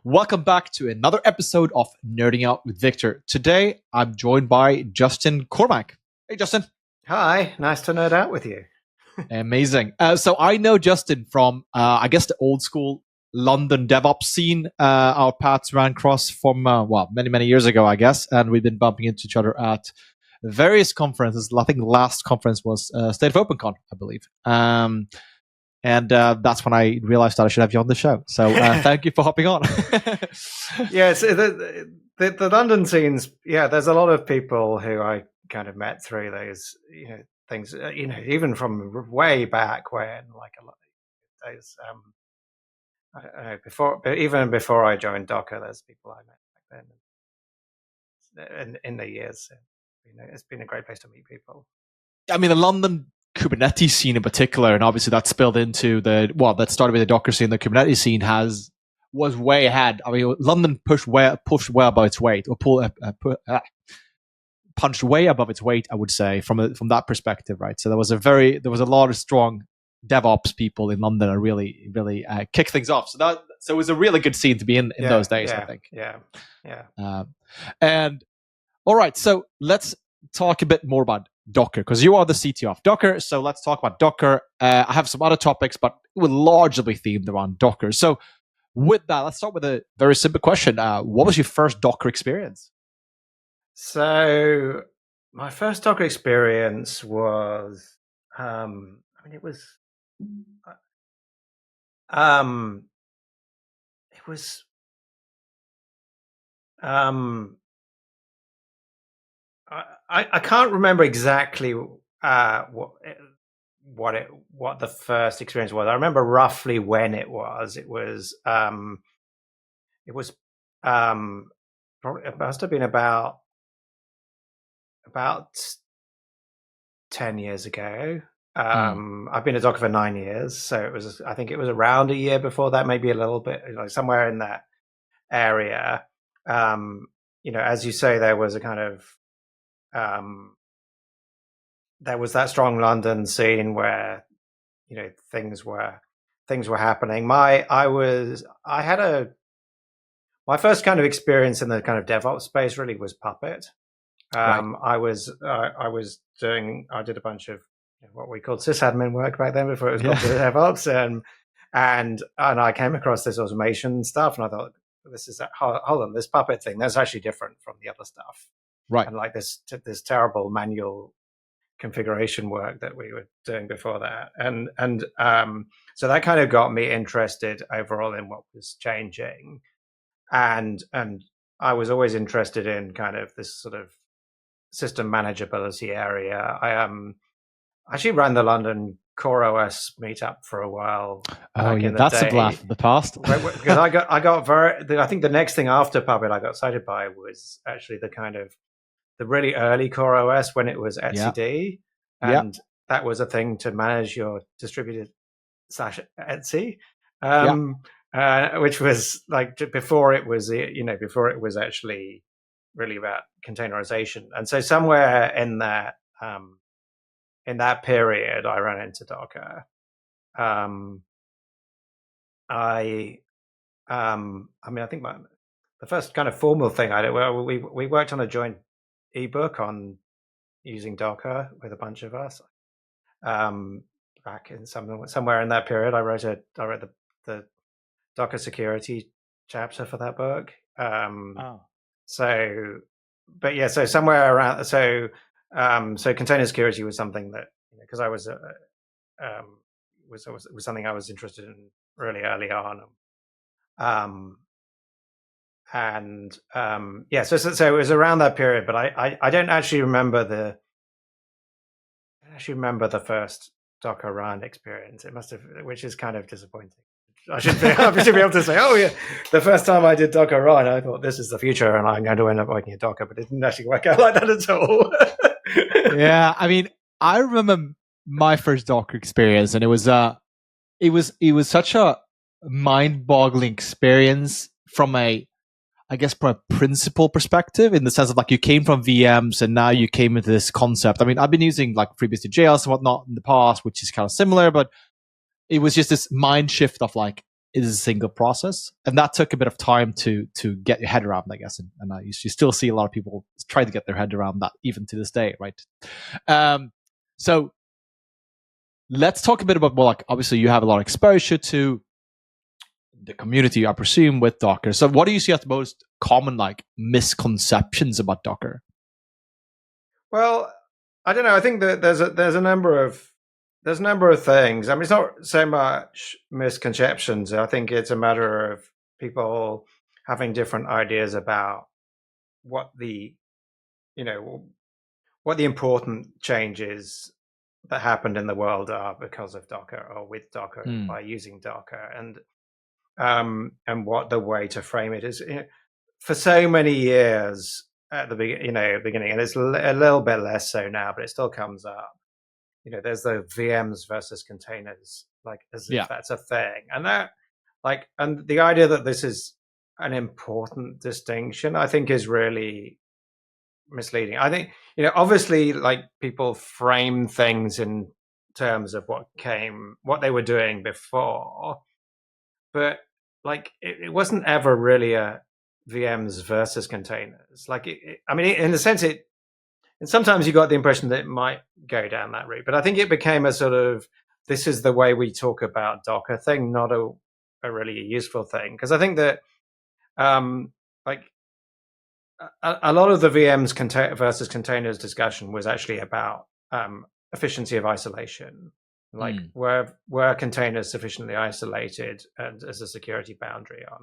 Welcome back to another episode of Nerding Out with Viktor. Today, I'm joined by Justin Cormack. Hey, Justin. Hi, nice to nerd out with you. Amazing. So I know Justin from, I guess, the old school London DevOps scene. Our paths ran cross from, many, many years ago, I guess. And we've been bumping into each other at various conferences. I think the last conference was State of OpenCon, I believe. And that's when I realized that I should have you on the show. So thank you for hopping on. Yes, the London scenes, there's a lot of people who I kind of met through those, things, even from way back when, like a lot of those, even before I joined Docker, there's people I met back then. In the years, it's been a great place to meet people. I mean, the London Kubernetes scene in particular, and obviously that spilled into that started with the Docker scene. The Kubernetes scene was way ahead. I mean, London pushed way above its weight, or punched way above its weight, I would say, from that perspective, right? So there was a lot of strong DevOps people in London that really kicked things off. So it was a really good scene to be in those days, I think. Yeah. And all right, so let's talk a bit more about Docker, because you are the CTO of Docker. So let's talk about Docker. I have some other topics, but it will largely be themed around Docker. So with that, let's start with a very simple question. What was your first Docker experience? So my first Docker experience was, I can't remember exactly what the first experience was. I remember roughly when it was. It must have been about 10 years ago. I've been at Docker for 9 years, so I think it was around a year before that, maybe a little bit, somewhere in that area. As you say, there was a kind of there was that strong London scene where things were happening. My first kind of experience in the kind of DevOps space really was Puppet. Right. I did a bunch of what we called sysadmin work back then before it was called DevOps, and I came across this automation stuff, and I thought, hold on, this Puppet thing, that's actually different from the other stuff. Right. And like this terrible manual configuration work that we were doing before that. And so that kind of got me interested overall in what was changing. And I was always interested in kind of this sort of system manageability area. I actually ran the London CoreOS meetup for a while. Oh, yeah, that's a blast of the past. Because I think the next thing after Puppet I got excited by was actually the really early CoreOS when it was etcd, and that was a thing to manage your distributed /etc, which was like before it was actually really about containerization. And so somewhere in that period, I ran into Docker. I think the first kind of formal thing I did, we worked on a joint ebook on using Docker with a bunch of us. Back in somewhere in that period, I wrote the Docker security chapter for that book. So somewhere around, so container security was something that, because I was was something I was interested in really early on. So it was around that period, but I don't actually remember the first Docker run experience. It must have, which is kind of disappointing. I should be able to say, oh yeah, the first time I did Docker run, I thought this is the future, and I'm going to end up working at Docker, but it didn't actually work out like that at all. Yeah, I mean, I remember my first Docker experience, and it was such a mind-boggling experience from a principle perspective, in the sense of like you came from VMs and now you came into this concept. I mean, I've been using like FreeBSD.js and whatnot in the past, which is kind of similar, but it was just this mind shift of like, is a single process, and that took a bit of time to get your head around, I guess. And you still see a lot of people try to get their head around that even to this day, right? So let's talk a bit about, well, like, obviously you have a lot of exposure to the community, I presume, with Docker. So what do you see as the most common, like, misconceptions about Docker? Well, I don't know. I think that there's a number of things. I mean, it's not so much misconceptions. I think it's a matter of people having different ideas about what the important changes that happened in the world are because of Docker or with Docker by using Docker, and what the way to frame it is. For so many years at the beginning, and it's a little bit less so now, but it still comes up. There's the VMs versus containers, like, as if that's a thing, and the idea that this is an important distinction, I think, is really misleading. I think, obviously, like, people frame things in terms of what they were doing before, but, like, it wasn't ever really a VMs versus containers. Like, I mean, in a sense, and sometimes you got the impression that it might go down that route, but I think it became a sort of, this is the way we talk about Docker thing, not a really useful thing. Because I think that, like, a lot of the VMs versus containers discussion was actually about efficiency of isolation. Like, were containers sufficiently isolated and as a security boundary or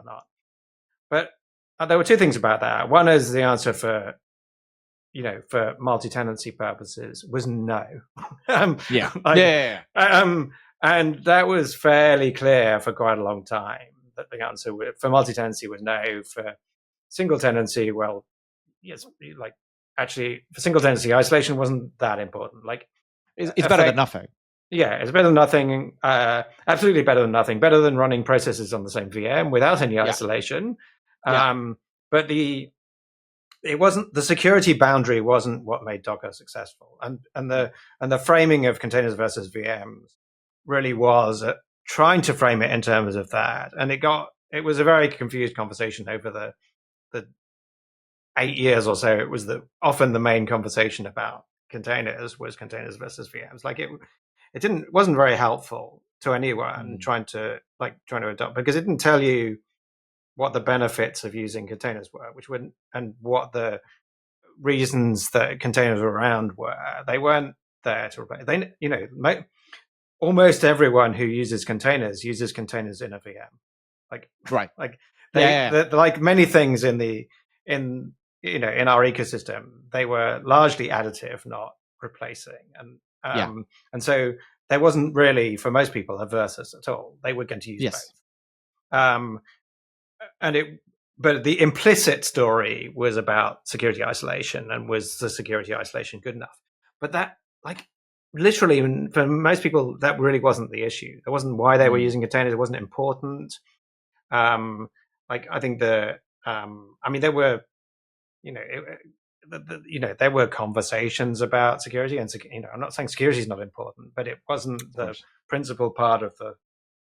not? But there were two things about that. One is the answer for multi-tenancy purposes was no. And that was fairly clear for quite a long time, that the answer for multi-tenancy was no. For single tenancy, well, yes, like, actually, for single tenancy, isolation wasn't that important. Like, it's better than nothing. Yeah, it's better than nothing. Absolutely better than nothing. Better than running processes on the same VM without any isolation. But it wasn't, the security boundary wasn't what made Docker successful, and the framing of containers versus VMs really was trying to frame it in terms of that, and it was a very confused conversation over the 8 years or so. It was often the main conversation about containers was containers versus VMs. Like, it wasn't very helpful to anyone trying to adopt, because it didn't tell you what the benefits of using containers were, and what the reasons that containers were around were. They weren't there to replace. Almost everyone who uses containers in a VM. Like, right. Like, like many things in our ecosystem, they were largely additive, not replacing. And so there wasn't really, for most people, a versus at all. They were going to use both. But the implicit story was about security isolation, and was the security isolation good enough? But that, like, literally, for most people, that really wasn't the issue. That wasn't why they were using containers. It wasn't important. Like, I think there were, there were conversations about security, and I'm not saying security is not important, but it wasn't the principal part of the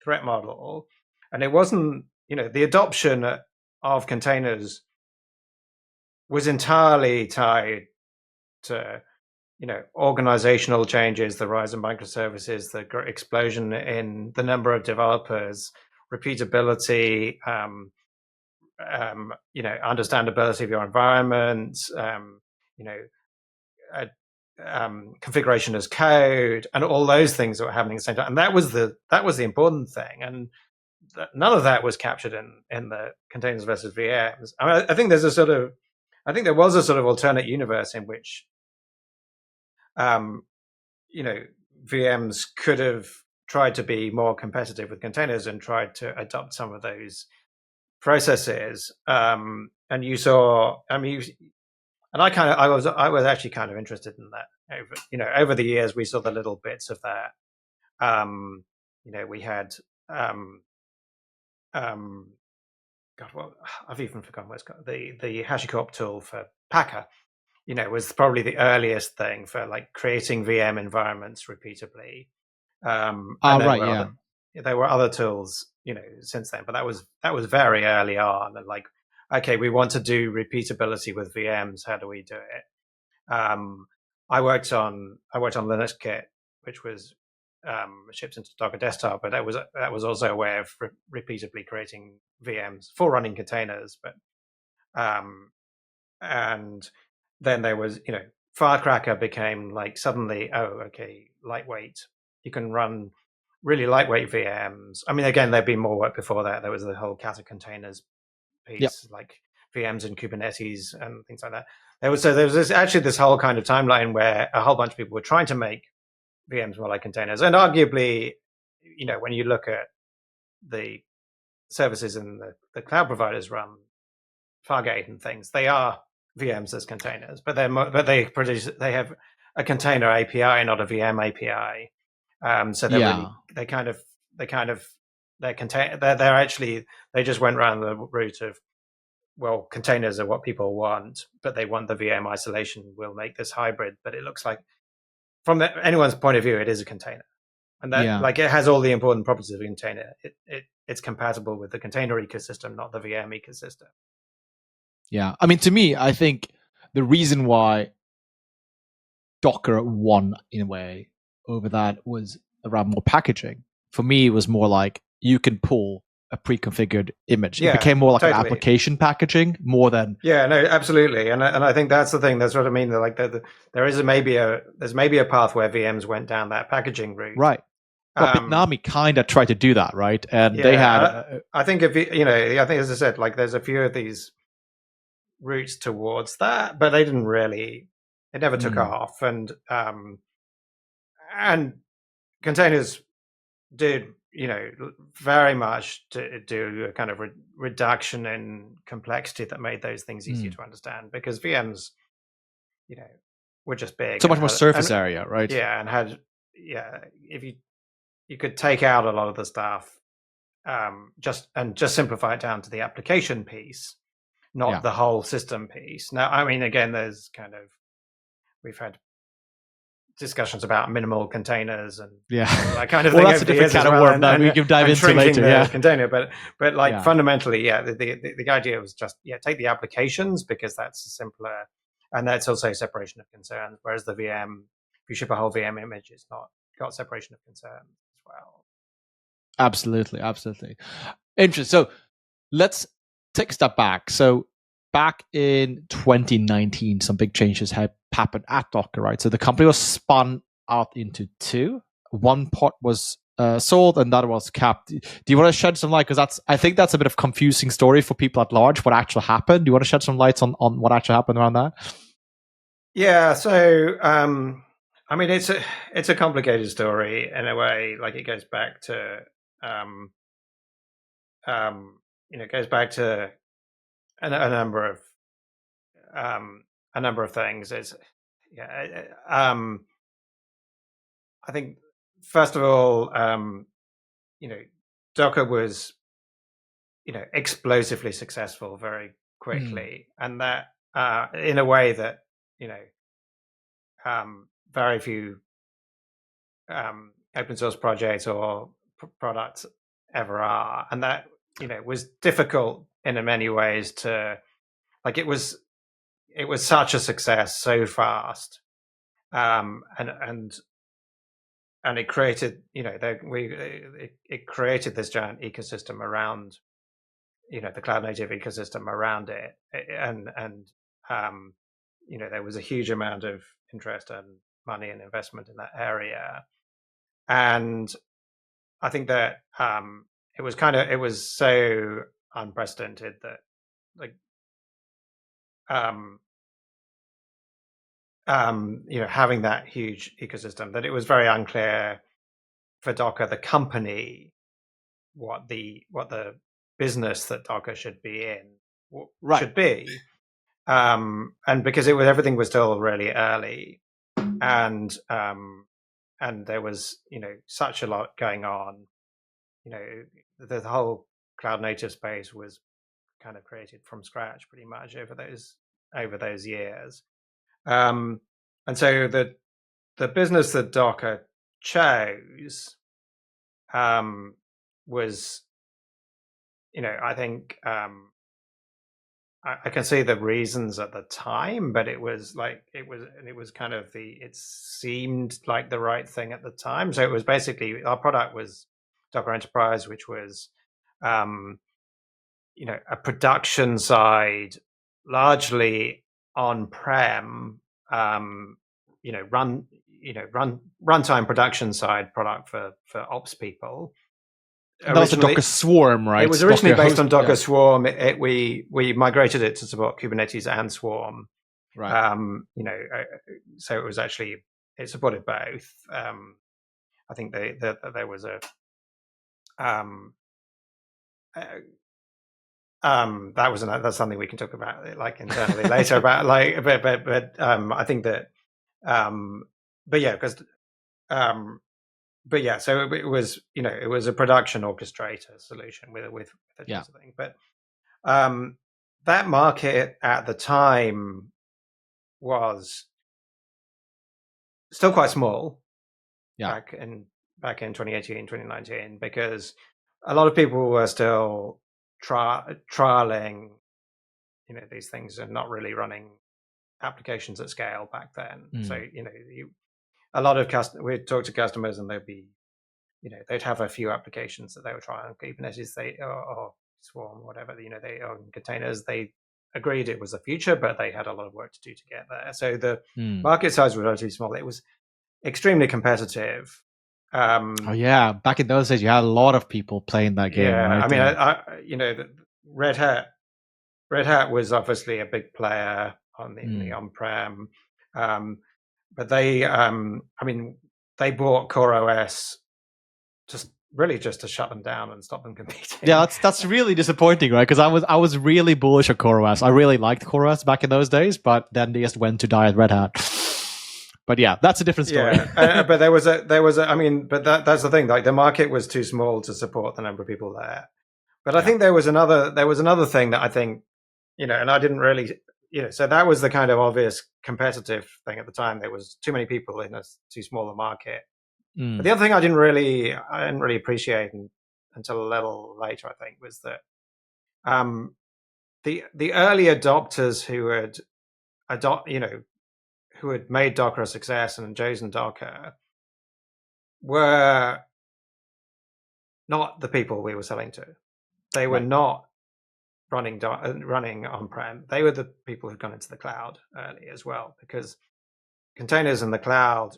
threat model, and it wasn't. The adoption of containers was entirely tied to, organizational changes, the rise of microservices, the explosion in the number of developers, repeatability, understandability of your environment, configuration as code, and all those things that were happening at the same time. And that was the important thing. And none of that was captured in the containers versus VMs. I think there was a sort of alternate universe in which, VMs could have tried to be more competitive with containers and tried to adopt some of those processes. And you saw, and I was actually kind of interested in that. Over the years, we saw the little bits of that. We had. I've even forgotten what it's called. The HashiCorp tool for Packer, was probably the earliest thing for, like, creating VM environments repeatably. There were other tools, since then. But that was very early on, and like, okay, we want to do repeatability with VMs. How do we do it? I worked on Linux Kit, which was shipped into Docker Desktop, but that was also a way of repeatably creating VMs for running containers. But and then there was, Firecracker became like suddenly, oh, okay, lightweight. You can run really lightweight VMs. I mean, again, there'd been more work before that. There was the whole Kata containers piece, like VMs and Kubernetes and things like that. There was this whole kind of timeline where a whole bunch of people were trying to make VMs more like containers. And arguably, when you look at the services and the cloud providers run Fargate and things, they are VMs as containers, but they have a container API, not a VM API. So they just went around the route of, well, containers are what people want, but they want the VM isolation. We'll make this hybrid, but it looks like, from anyone's point of view, it is a container, and that like it has all the important properties of a container. It's compatible with the container ecosystem, not the VM ecosystem. Yeah, I mean, to me, I think the reason why Docker won in a way over that was around more packaging. For me, it was more like you can pull a pre-configured image. It became more like an application packaging more than. Yeah, no, absolutely, and I think that's the thing. That's what I mean. Like there's maybe a path where VMs went down that packaging route, right? Well, Bitnami kind of tried to do that, right? And they had. I think I think, as I said, like there's a few of these routes towards that, but they didn't really. It never took off, and containers did, very much to do a kind of reduction in complexity that made those things easier to understand, because VMs, were just big. So much more surface area, right? Yeah, and if you could take out a lot of the stuff, just simplify it down to the application piece, not the whole system piece. Now, I mean, again, we've had discussions about minimal containers and that kind of thing. Well, that's a different kind of work that we can dive into later. Container, but like fundamentally, the idea was just take the applications, because that's simpler, and that's also separation of concerns. Whereas the VM, if you ship a whole VM image, it's not got separation of concerns as well. Absolutely. Interesting. So let's take a step back. So back in 2019, some big changes had happened at Docker, right? So the company was spun out into two. One part was sold, and the other was capped. Do you want to shed some light? Because I think that's a bit of a confusing story for people at large, what actually happened. Do you want to shed some lights on what actually happened around that? Yeah. So, I mean, it's a complicated story in a way. Like, it goes back to, it goes back to a number of things. I think, first of all, Docker was, explosively successful very quickly, and that in a way that very few open source projects or products ever are, and that was difficult in many ways to, like, it was such a success so fast, and it created it created this giant ecosystem around the cloud native ecosystem around it, and there was a huge amount of interest and money and investment in that area, and I think that it was so unprecedented that, like, having that huge ecosystem, that it was very unclear for Docker, the company, what the business that Docker should be in should be, and because everything was still really early, and there was such a lot going on. The whole cloud native space was kind of created from scratch pretty much over those years, and so the business that Docker chose was I think I can see the reasons at the time, but it was kind of it seemed like the right thing at the time. So it was basically, our product was Docker Enterprise, which was, a production side, largely on-prem, runtime production side product for ops people. That was a Docker Swarm, right? It was originally based on Docker Swarm. We migrated it to support Kubernetes and Swarm. Right. So it was actually, it supported both. I think there was a that's something we can talk about like internally later about like, but I think that so it was, it was a production orchestrator solution with that sort of thing. But that market at the time was still quite small back in 2018, 2019, because a lot of people were still trialing, these things and not really running applications at scale back then. So, a lot of we'd talk to customers and they'd be, they'd have a few applications that they were trying on Kubernetes, or Swarm, whatever, on containers. They agreed it was the future, but they had a lot of work to do to get there. So the market size was relatively small. It was extremely competitive. Back in those days, you had a lot of people playing that game. Yeah, right? I mean, Red Hat was obviously a big player on the on-prem, but they, they bought CoreOS just to shut them down and stop them competing. Yeah, that's really disappointing, right? Because I was really bullish on CoreOS. I really liked CoreOS back in those days, but then they just went to die at Red Hat. But yeah, that's a different story. But there was a. I mean, but that's the thing. Like, the market was too small to support the number of people there. But I think there was another thing that I think, and I didn't really, so that was the kind of obvious competitive thing at the time. There was too many people in a too small a market. But the other thing I didn't really appreciate until a little later, I think, was that the early adopters who had made Docker a success and chosen Docker were not the people we were selling to. They were not running on-prem. They were the people who'd gone into the cloud early as well, because containers in the cloud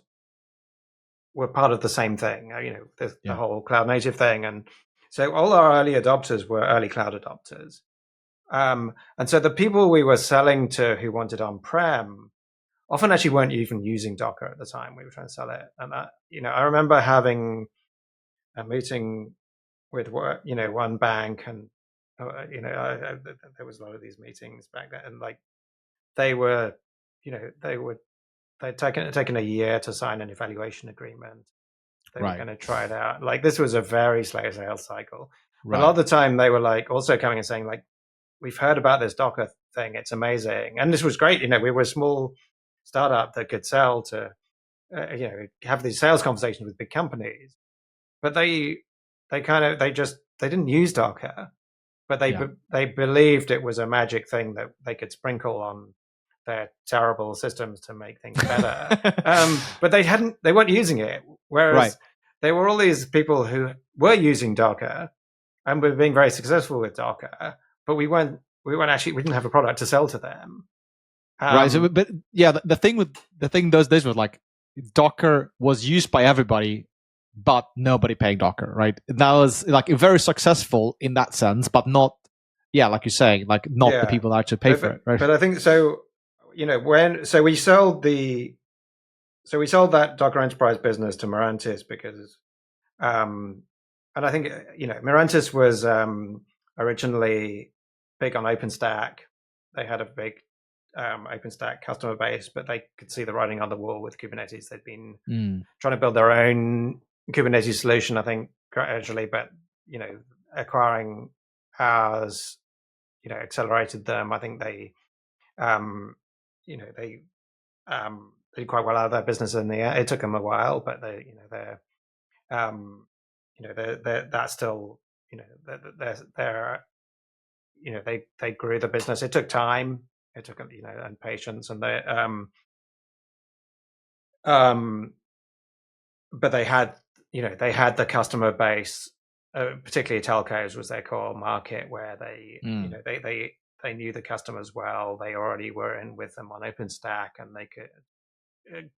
were part of the same thing, the whole cloud native thing. And so all our early adopters were early cloud adopters. And so the people we were selling to who wanted on-prem often actually weren't even using Docker at the time we were trying to sell it. And I remember having a meeting with one bank, and there was a lot of these meetings back then, and like they'd taken a year to sign an evaluation agreement. They were going to try it out. Like, this was a very slow sales cycle. Right. A lot of the time they were like also coming and saying, like, we've heard about this Docker thing, it's amazing. And this was great. We were a small startup that could sell to, have these sales conversations with big companies. But they didn't use Docker, but they believed it was a magic thing that they could sprinkle on their terrible systems to make things better. But they weren't using it. Whereas there were all these people who were using Docker and were being very successful with Docker, but we didn't have a product to sell to them. Right. So, but yeah, the thing those days was like, Docker was used by everybody, but nobody paying Docker, right? That was like very successful in that sense, but not, like you're saying, like not the people that actually pay for it, right? But I think so. We sold that Docker Enterprise business to Mirantis because, and I think Mirantis was originally big on OpenStack. They had a big OpenStack customer base, but they could see the writing on the wall with Kubernetes. They'd been trying to build their own Kubernetes solution, I think, gradually, but acquiring ours, accelerated them. I think they they did quite well out of their business in the end. It took them a while, but that's still, they're they grew the business. It took time. It took and patience, and but they had the customer base, particularly telcos was their core market, where they they knew the customers well. They already were in with them on OpenStack, and they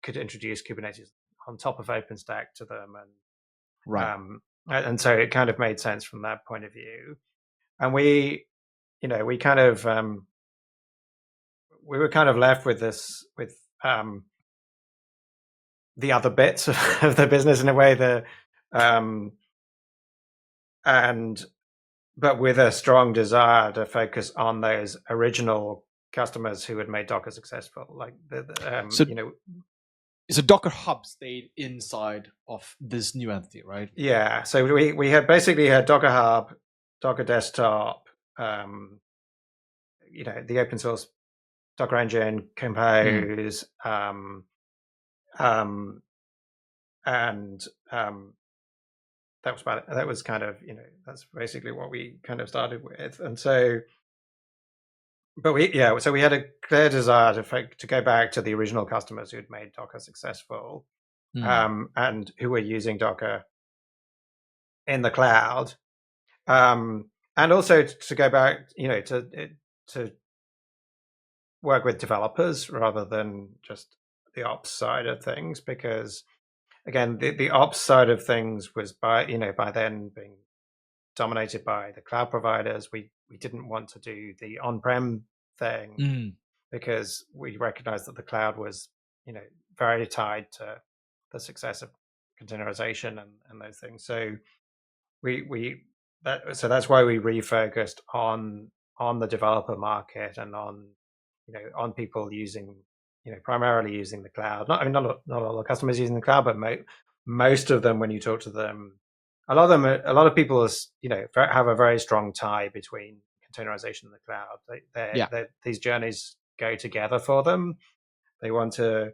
could introduce Kubernetes on top of OpenStack to them, and so it kind of made sense from that point of view. And we were kind of left with this the other bits of the business in a way, but with a strong desire to focus on those original customers who had made Docker successful, like So Docker Hub stayed inside of this new entity, right? Yeah. So we had Docker Hub, Docker Desktop, the open source Docker Engine, Compose, and that was about it. That was kind of that's basically what we kind of started with. And so, but we had a clear desire to go back to the original customers who had made Docker successful, and who were using Docker in the cloud, and also to go back to work with developers rather than just the ops side of things, because again, the ops side of things was by then being dominated by the cloud providers. We didn't want to do the on-prem thing because we recognized that the cloud was very tied to the success of containerization and those things. So that's why we refocused on the developer market and on people using primarily using the cloud. Not all the customers using the cloud, but most of them, when you talk to them, a lot of people have a very strong tie between containerization and the cloud. These journeys go together for them. They want to.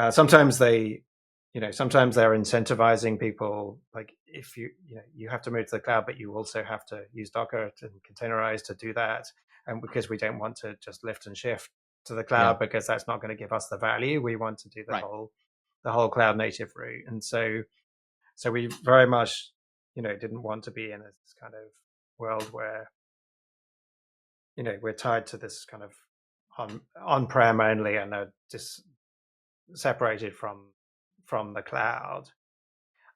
Sometimes they're incentivizing people, like if you have to move to the cloud, but you also have to use Docker and containerize to do that, and because we don't want to just lift and shift to the cloud because that's not going to give us the value. We want to do the whole cloud native route, and so we very much didn't want to be in this kind of world where we're tied to this kind of on-prem only and are just separated from the cloud.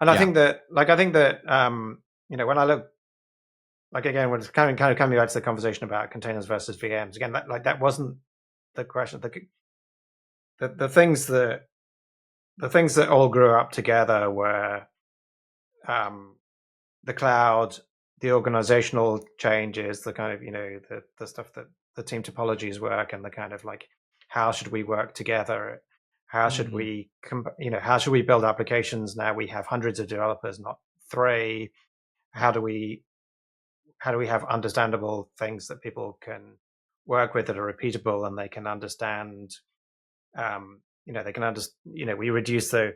And I think that when I look, like, again, when it's kind of coming back to the conversation about containers versus VMs, again, that wasn't the question. The things that all grew up together were the cloud, the organizational changes, the kind of the stuff that the team topologies work, and the kind of like, how should we work together? How should we how should we build applications now? We have hundreds of developers, not 3. How do we have understandable things that people can work with that are repeatable and they can understand? We reduce the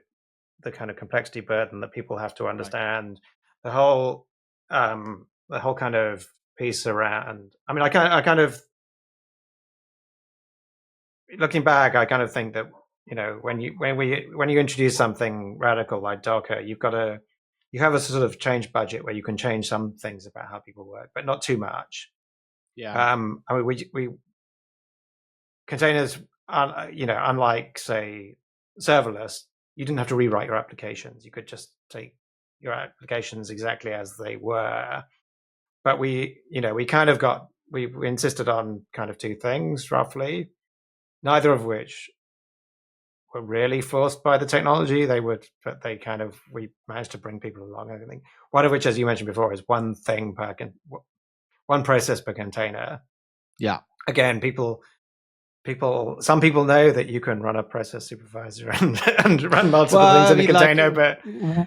kind of complexity burden that people have to understand. The whole kind of piece around. I mean, I kind of looking back, I kind of think that when you introduce something radical like Docker, you have a sort of change budget where you can change some things about how people work, but not too much. I mean, we containers, unlike say serverless, you didn't have to rewrite your applications. You could just take your applications exactly as they were. But we insisted on kind of 2 things roughly, neither of which were really forced by the technology. We managed to bring people along. I think one of which, as you mentioned before, is one process per container. Yeah. Again, some people know that you can run a process supervisor and run multiple things in a container, but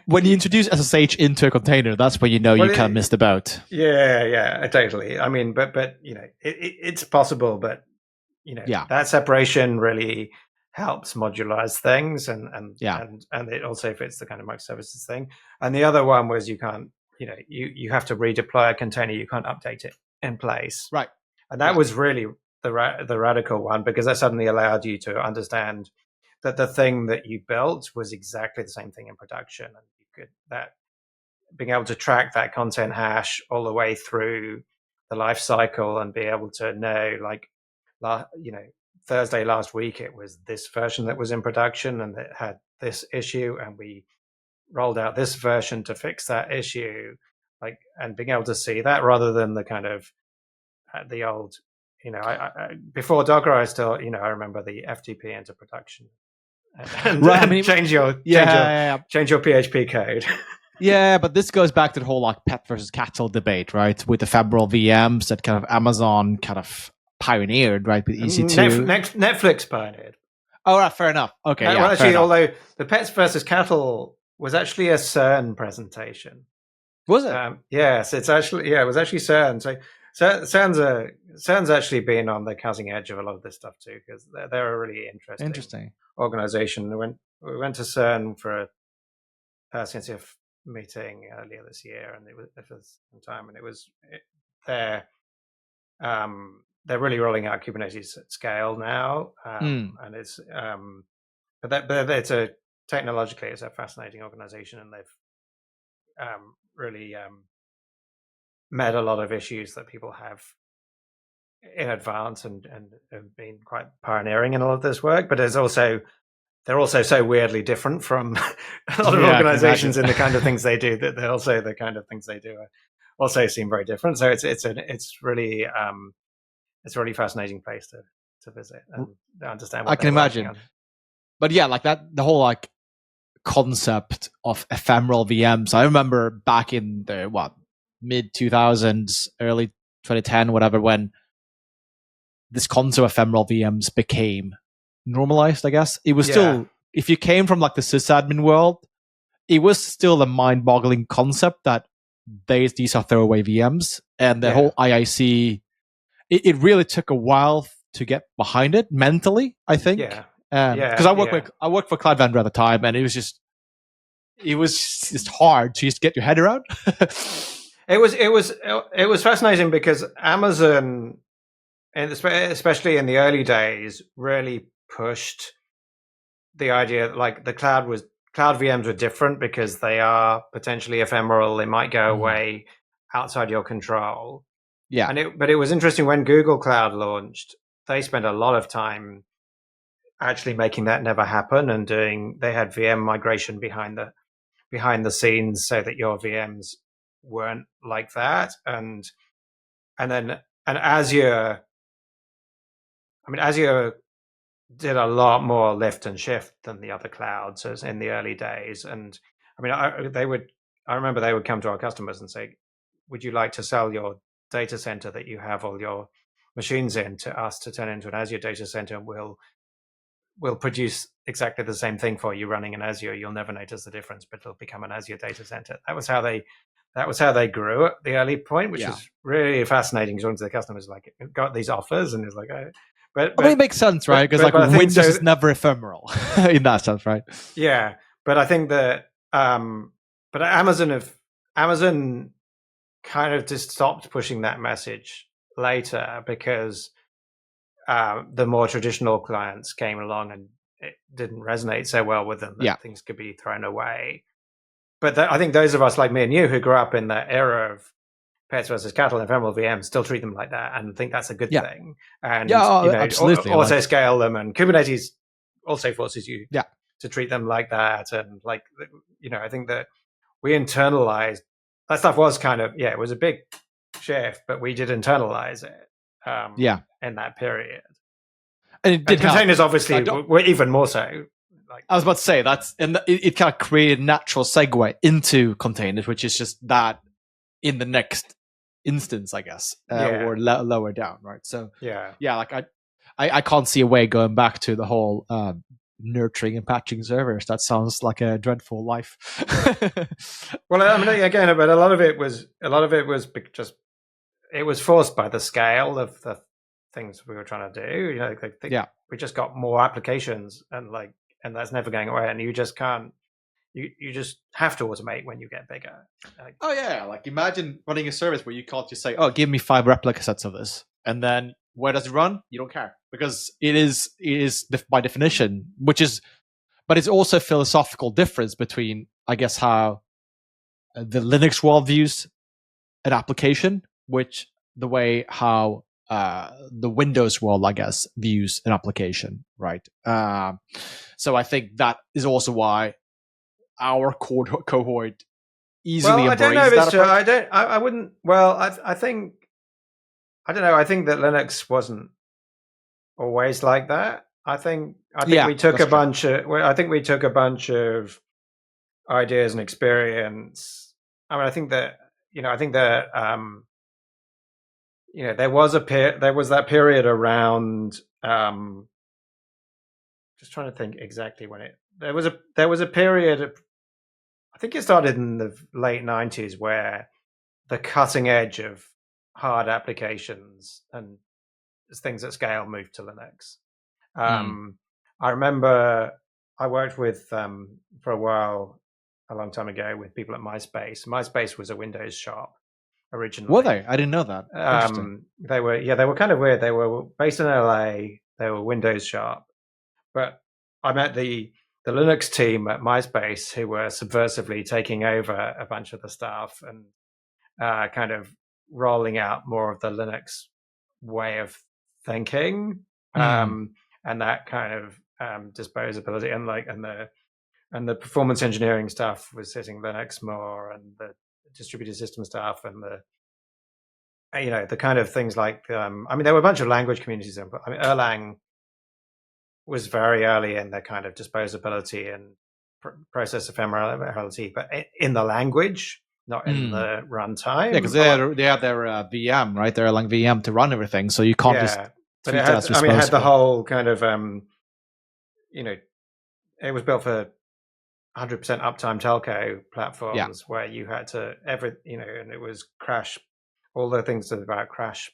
when you introduce SSH into a container, that's when you can't miss the boat. Yeah, totally. I mean, but it's possible, but that separation really helps modularize things, and it also fits the kind of microservices thing. And the other one was you can't, you have to redeploy a container, you can't update it in place. Right. And that was really the radical one, because that suddenly allowed you to understand that the thing that you built was exactly the same thing in production, and you could being able to track that content hash all the way through the life cycle and be able to know, like, Thursday last week it was this version that was in production and it had this issue, and we rolled out this version to fix that issue, like, and being able to see that rather than the kind of the old, I before Docker, I still, I remember the FTP into production and, right, I mean, change your PHP code. Yeah, but this goes back to the whole like pet versus cattle debate, right? With the ephemeral VMs that kind of Amazon kind of pioneered, right? With EC2. Netflix pioneered. Oh, right, fair enough. Okay, well, actually, although the pets versus cattle was actually a CERN presentation. Was it? Yes, it was actually CERN. So CERN's actually been on the cutting edge of a lot of this stuff too, because they're a really interesting organization. We went to CERN for a CNCF meeting earlier this year, and it was some time, and they're really rolling out Kubernetes at scale now, and it's but it's technologically it's a fascinating organization, and they've really met a lot of issues that people have in advance, and have been quite pioneering in all of this work. But they're also so weirdly different from a lot of organizations in the kind of things they do, that they're also the kind of things they do also seem very different. So it's really a really fascinating place to visit and understand what I can imagine. But yeah, like that, the whole like concept of ephemeral VMs. I remember back in the mid 2000s, early 2010, whatever, when this concept of ephemeral VMs became normalized, I guess. It was still, if you came from like the sysadmin world, it was still a mind-boggling concept that these are throwaway VMs, and the whole IIC, it really took a while to get behind it mentally, I think. Because I worked for a cloud vendor at the time, and it was just hard to just get your head around. It was fascinating because Amazon, and especially in the early days, really pushed the idea that like the cloud VMs were different because they are potentially ephemeral. They might go away outside your control. Yeah. But it was interesting when Google Cloud launched, they spent a lot of time actually making that never happen, and they had VM migration behind the scenes so that your VMs weren't like that. And Azure, Azure did a lot more lift and shift than the other clouds as in the early days. And I remember they would come to our customers and say, would you like to sell your data center that you have all your machines in to us to turn into an Azure data center, and we'll produce exactly the same thing for you running in Azure. You'll never notice the difference, but it'll become an Azure data center. That was how they grew at the early point, which is really fascinating. Talking to the customers, like, got these offers, and it's like, but it makes sense, right? Because Windows is never ephemeral in that sense, right? Yeah, but I think that, but Amazon kind of just stopped pushing that message later because the more traditional clients came along, and it didn't resonate so well with them that things could be thrown away. But I think those of us like me and you who grew up in that era of pets versus cattle and ephemeral VMs still treat them like that and think that's a good thing. And absolutely. Also scale them, and Kubernetes also forces you to treat them like that. And like, I think that we internalized that stuff. Was kind of, it was a big shift, but we did internalize it in that period. And it did containers help. Obviously were even more so. Like, I was about to say it kind of created a natural segue into containers, which is just that in the next instance, I guess, or lower down, right? So like I can't see a way going back to the whole nurturing and patching servers. That sounds like a dreadful life. Well, again, but a lot of it was just, it was forced by the scale of the things we were trying to do. We just got more applications, and that's never going away, and you just can't you just have to automate when you get bigger. Oh yeah, like imagine running a service where you can't just say, "Oh, give me 5 replica sets of this," and then where does it run? You don't care because it is by definition, but it's also a philosophical difference between, I guess, how the Linux world views an application, which the way how the Windows world, I guess, views an application, right? So I think that is also why our cohort easily well, I don't know embrace if it's that true. approach. I wouldn't. Well, I think I don't know. I think that Linux wasn't always like that. I think we took a bunch of. I think we took a bunch of ideas and experience. I mean, I think that there was that period around. Just trying to think exactly when there was a period of, I think it started in the late 90s where the cutting edge of hard applications and things at scale moved to Linux. I remember I worked with for a while, a long time ago, with people at MySpace. MySpace was a Windows shop originally. Were they? I didn't know that. Interesting. They were kind of weird. They were based in LA. They were Windows shop, but I met the Linux team at MySpace who were subversively taking over a bunch of the stuff and kind of rolling out more of the Linux way of thinking, and that kind of disposability and the performance engineering stuff was hitting Linux more, and the distributed system stuff and the kind of things like there were a bunch of language communities in, but Erlang was very early in the kind of disposability and process ephemerality, but in the language, not in the runtime. Yeah, because they had their VM, right? Their Erlang VM to run everything, so you can't just. But it had the whole kind of it was built for 100% uptime telco platforms where you had to and it was crash. All the things about crash.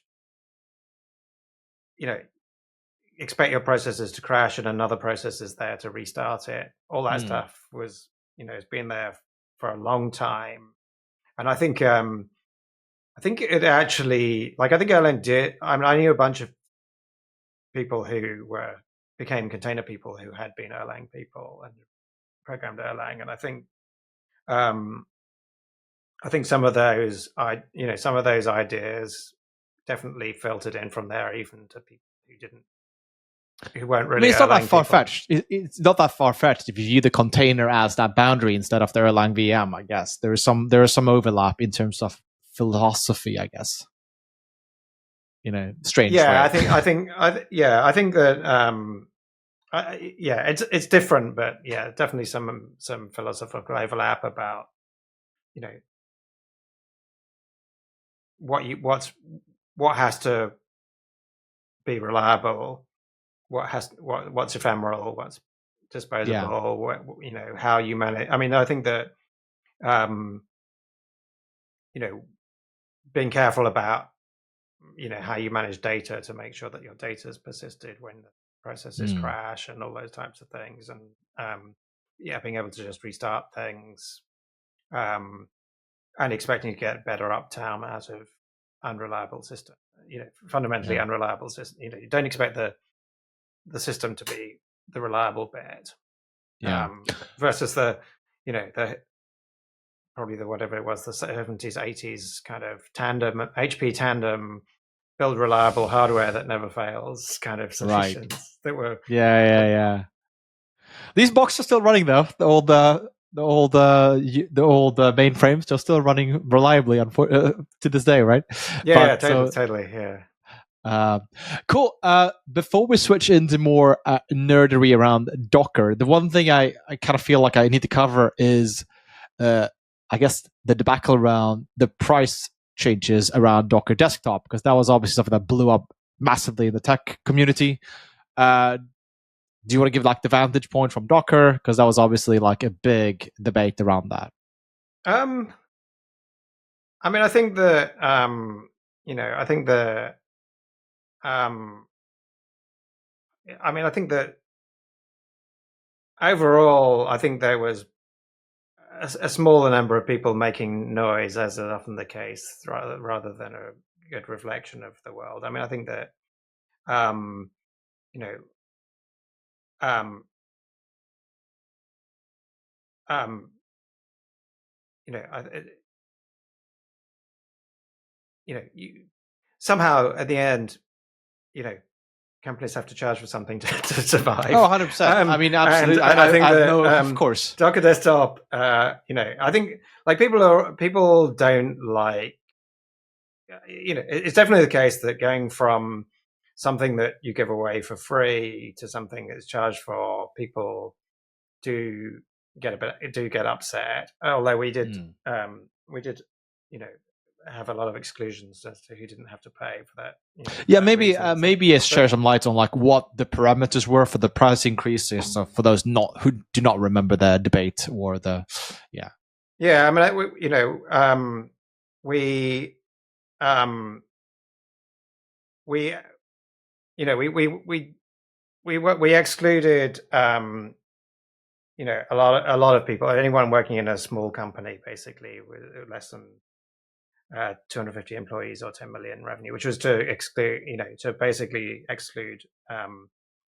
Expect your processes to crash and another process is there to restart it. All that stuff was, it's been there for a long time. And I think it actually, I think Erlang did. I knew a bunch of people who became container people who had been Erlang people and programmed Erlang. And I think some of those ideas definitely filtered in from there, even to people who weren't really. It's not that far fetched. It's not that far fetched if you view the container as that boundary instead of the Erlang VM. I guess there is some overlap in terms of philosophy. I guess strange. Yeah, I think that. It's different, but yeah, definitely some philosophical overlap about what has to be reliable, what's ephemeral, what's disposable, how you manage. I mean, I think that being careful about how you manage data to make sure that your data is persisted when the processes crash and all those types of things, and being able to just restart things and expecting to get better uptime out of unreliable system, fundamentally unreliable system. You don't expect the system to be the reliable bit, versus the probably the whatever it was, the 70s, 80s kind of HP tandem, build reliable hardware that never fails kind of solutions that were. These boxes are still running though. The old mainframes are still running reliably to this day, right? Totally. Cool. Before we switch into more nerdery around Docker, the one thing I kind of feel like I need to cover is, I guess, the debacle around the price changes around Docker Desktop, because that was obviously something that blew up massively in the tech community. Do you want to give the vantage point from Docker, because that was obviously a big debate around that? I think that I think that overall, I think there was a smaller number of people making noise, as is often the case, rather than a good reflection of the world. I mean, I think that you know you know somehow at the end, companies have to charge for something to survive. Oh, 100%. I mean, absolutely. And I think that, of course. Docker Desktop, I think like people don't like, it's definitely the case that going from something that you give away for free to something that's charged for, people do get upset. Although we did, have a lot of exclusions as to who didn't have to pay for that. Maybe share some light on like what the parameters were for the price increases. So for those who do not remember the debate or the, I mean, we excluded a lot of people, anyone working in a small company, basically with less than 250 employees or 10 million revenue, which was to exclude, to basically exclude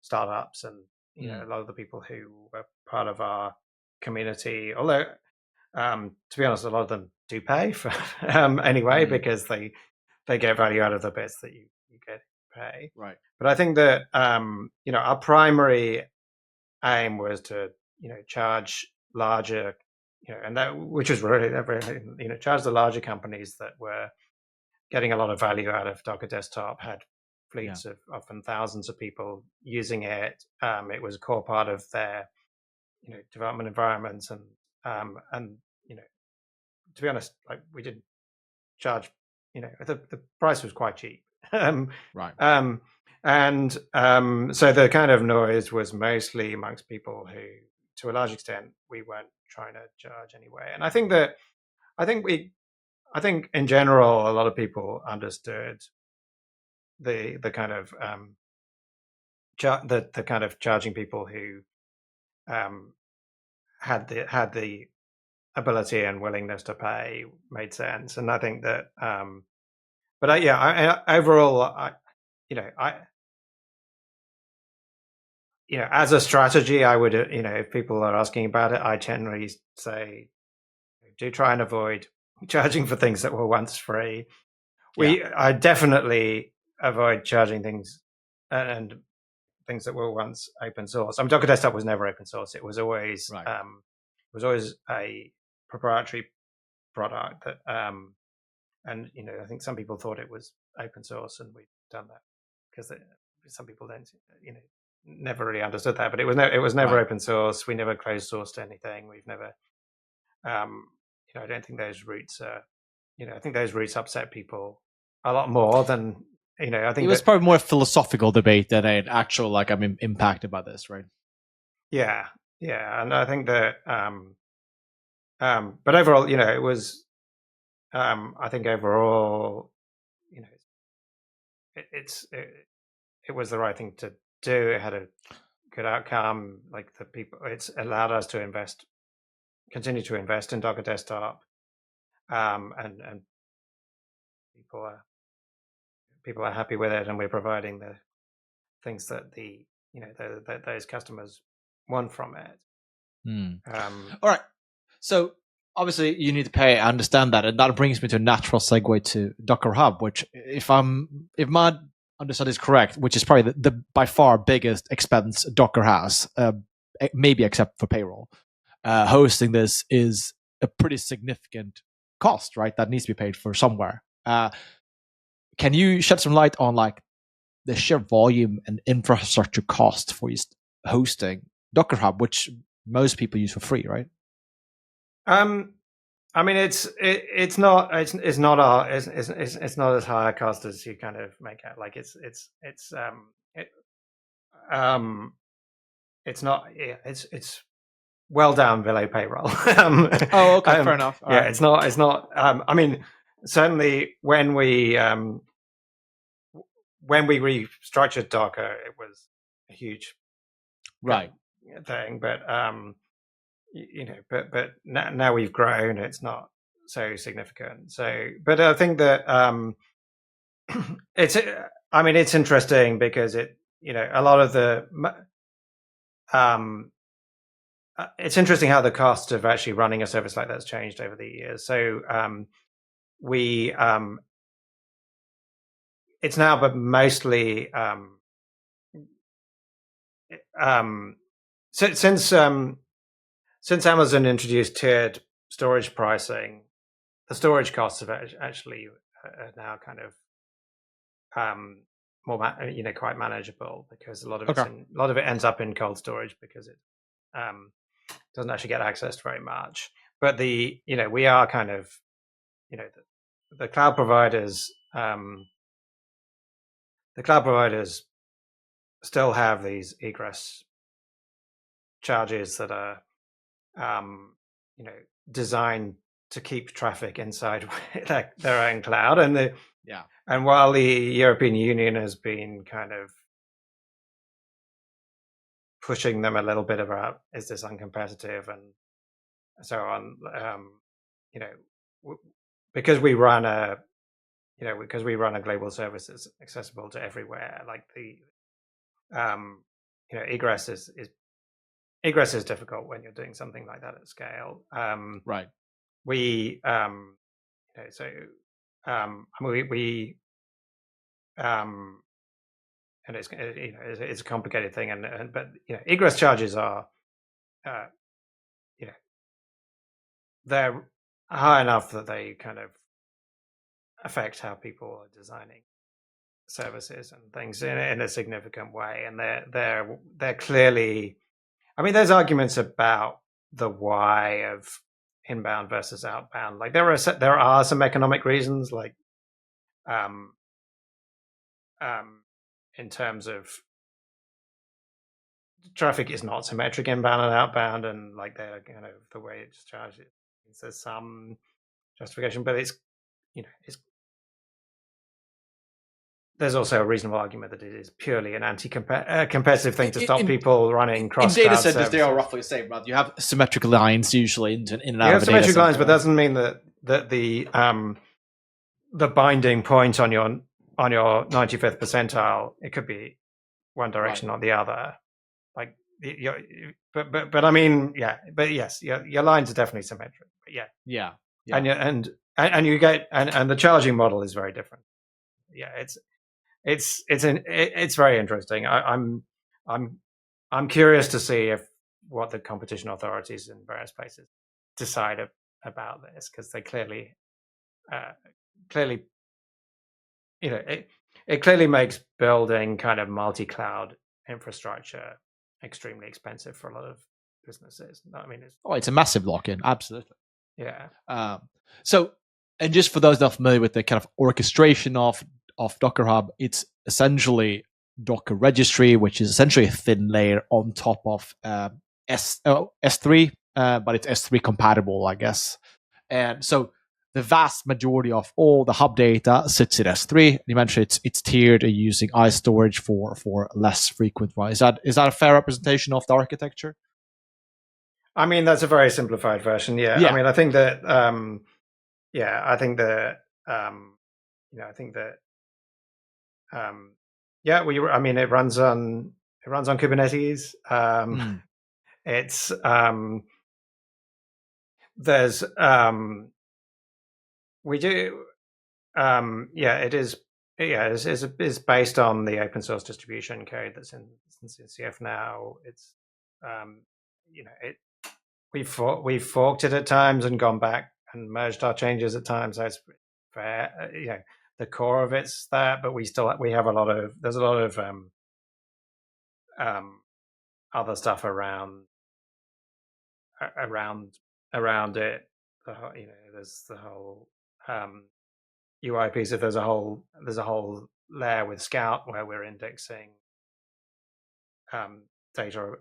startups and a lot of the people who were part of our community. Although, to be honest, a lot of them do pay for anyway, because they get value out of the bits that you get pay. Right. But I think that our primary aim was to charge larger, and that, which is really charge the larger companies that were getting a lot of value out of Docker Desktop, had fleets of often thousands of people using it. It was a core part of their development environments, and to be honest, like we didn't charge, the price was quite cheap. Right. So the kind of noise was mostly amongst people who, to a large extent, we weren't trying to charge anyway. And I think in general, a lot of people understood the kind of the kind of charging people who had the ability and willingness to pay made sense. And I think that, overall, as a strategy, I would, if people are asking about it, I generally say, do try and avoid charging for things that were once free. I definitely avoid charging things and things that were once open source. I mean, Docker Desktop was never open source. It was always, a proprietary product that, and I think some people thought it was open source, and we've done that because some people don't, never really understood that. But it was never open source. We never closed sourced anything. We've never, I don't think those roots are, I think those roots upset people a lot more than, I think it was probably more a philosophical debate than an actual, like, I'm impacted by this, right? Yeah. And I think that, but overall, it was, I think overall, it was the right thing to do. It had a good outcome. Like it's allowed us to continue to invest in Docker Desktop, and people are happy with it, and we're providing the things that that those customers want from it. All right. So obviously you need to pay. I understand that, and that brings me to a natural segue to Docker Hub, which, if my understanding is correct, which is probably the by far biggest expense Docker has, maybe except for payroll. Hosting this is a pretty significant cost, right? That needs to be paid for somewhere. Can you shed some light on like the sheer volume and infrastructure cost for hosting Docker Hub, which most people use for free, right? I mean, it's not as high a cost as you kind of make out. Like it's not. It's well down below payroll. Oh, okay, fair enough. All right. It's not. I mean, certainly when we restructured Docker, it was a huge right thing. But but now we've grown, it's not so significant. So, but I think that it's interesting because a lot of the it's interesting how the cost of actually running a service like that's changed over the years. So it's now, but mostly since Amazon introduced tiered storage pricing, the storage costs have actually now kind of more quite manageable, because a lot of it ends up in cold storage because it doesn't actually get accessed very much. But we are kind of the cloud providers still have these egress charges that are designed to keep traffic inside their own cloud, and while the European Union has been kind of pushing them a little bit about, is this uncompetitive and so on, because we run a global service that's accessible to everywhere, like the egress is difficult when you're doing something like that at scale. Right. We and it's a complicated thing, but egress charges are they're high enough that they kind of affect how people are designing services and things in a significant way, and they're clearly, there's arguments about the why of inbound versus outbound. Like there are some economic reasons, like in terms of traffic is not symmetric inbound and outbound, and like they're kind of the way it's charged. There's some justification, but there's also a reasonable argument that it is purely an anti-competitive thing to stop people running cross cloud services. In data centers, they are roughly the same, right? You have symmetric lines usually in and out of a data center. You have symmetric lines, but that doesn't mean that the binding point on your 95th percentile, it could be one direction or the other. Like but yes, your lines are definitely symmetric. But yeah. And you get and the charging model is very different. Yeah, it's very interesting. I'm curious to see what the competition authorities in various places decide about this, because they clearly it clearly makes building kind of multi-cloud infrastructure extremely expensive for a lot of businesses. It's a massive lock-in, absolutely. Yeah. So, and just for those not familiar with the kind of orchestration of Docker Hub, it's essentially Docker registry, which is essentially a thin layer on top of S3, but it's S3 compatible, I guess. And so the vast majority of all the hub data sits in S3. You mentioned it's tiered using iStorage for less frequent runs. Is that a fair representation of the architecture? That's a very simplified version. Yeah. I think that it runs on Kubernetes. It's there's we do it is based on the open source distribution code that's in CF now. It's we've forked it at times and gone back and merged our changes at times. So it's fair. The core of it's that, but there's a lot of other stuff around it. There's the whole UI piece. If there's a whole layer with Scout where we're indexing data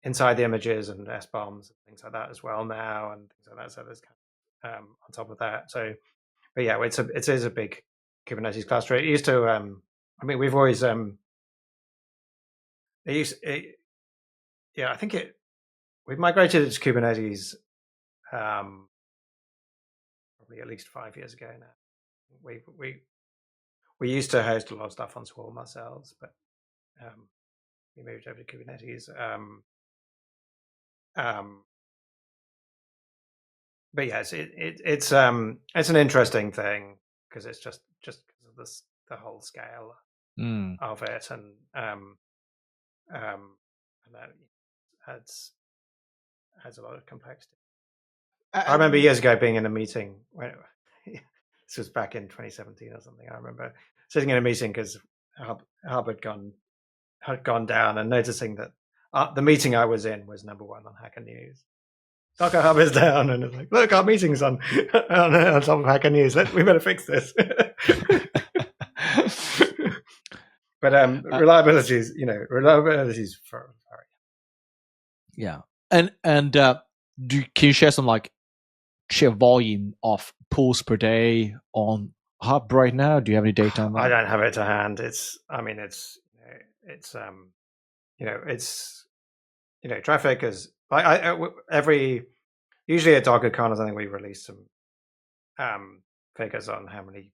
inside the images and SBOMs and things like that as well now, and things like that. So there's kind of, on top of that. So, but yeah, it is a big Kubernetes cluster. It used to. We've always. I think it. Yeah, I think it. we've migrated it to Kubernetes probably at least 5 years ago now. We used to host a lot of stuff on Swarm ourselves, but we moved over to Kubernetes. But yes, it's an interesting thing because it's just because of the whole scale of it, and that adds a lot of complexity. I remember years ago being in a meeting when this was back in 2017 or something. I remember sitting in a meeting because Hub had gone down, and noticing that the meeting I was in was #1 on Hacker News. Docker Hub is down, and it's like, look, our meeting's on top of Hacker News. We better fix this. But reliability is for yeah. And can you share some sheer volume of pulls per day on Hub right now? Do you have any data on that? I don't have it to hand. Traffic is usually at DockerCon or something, we release some figures on how many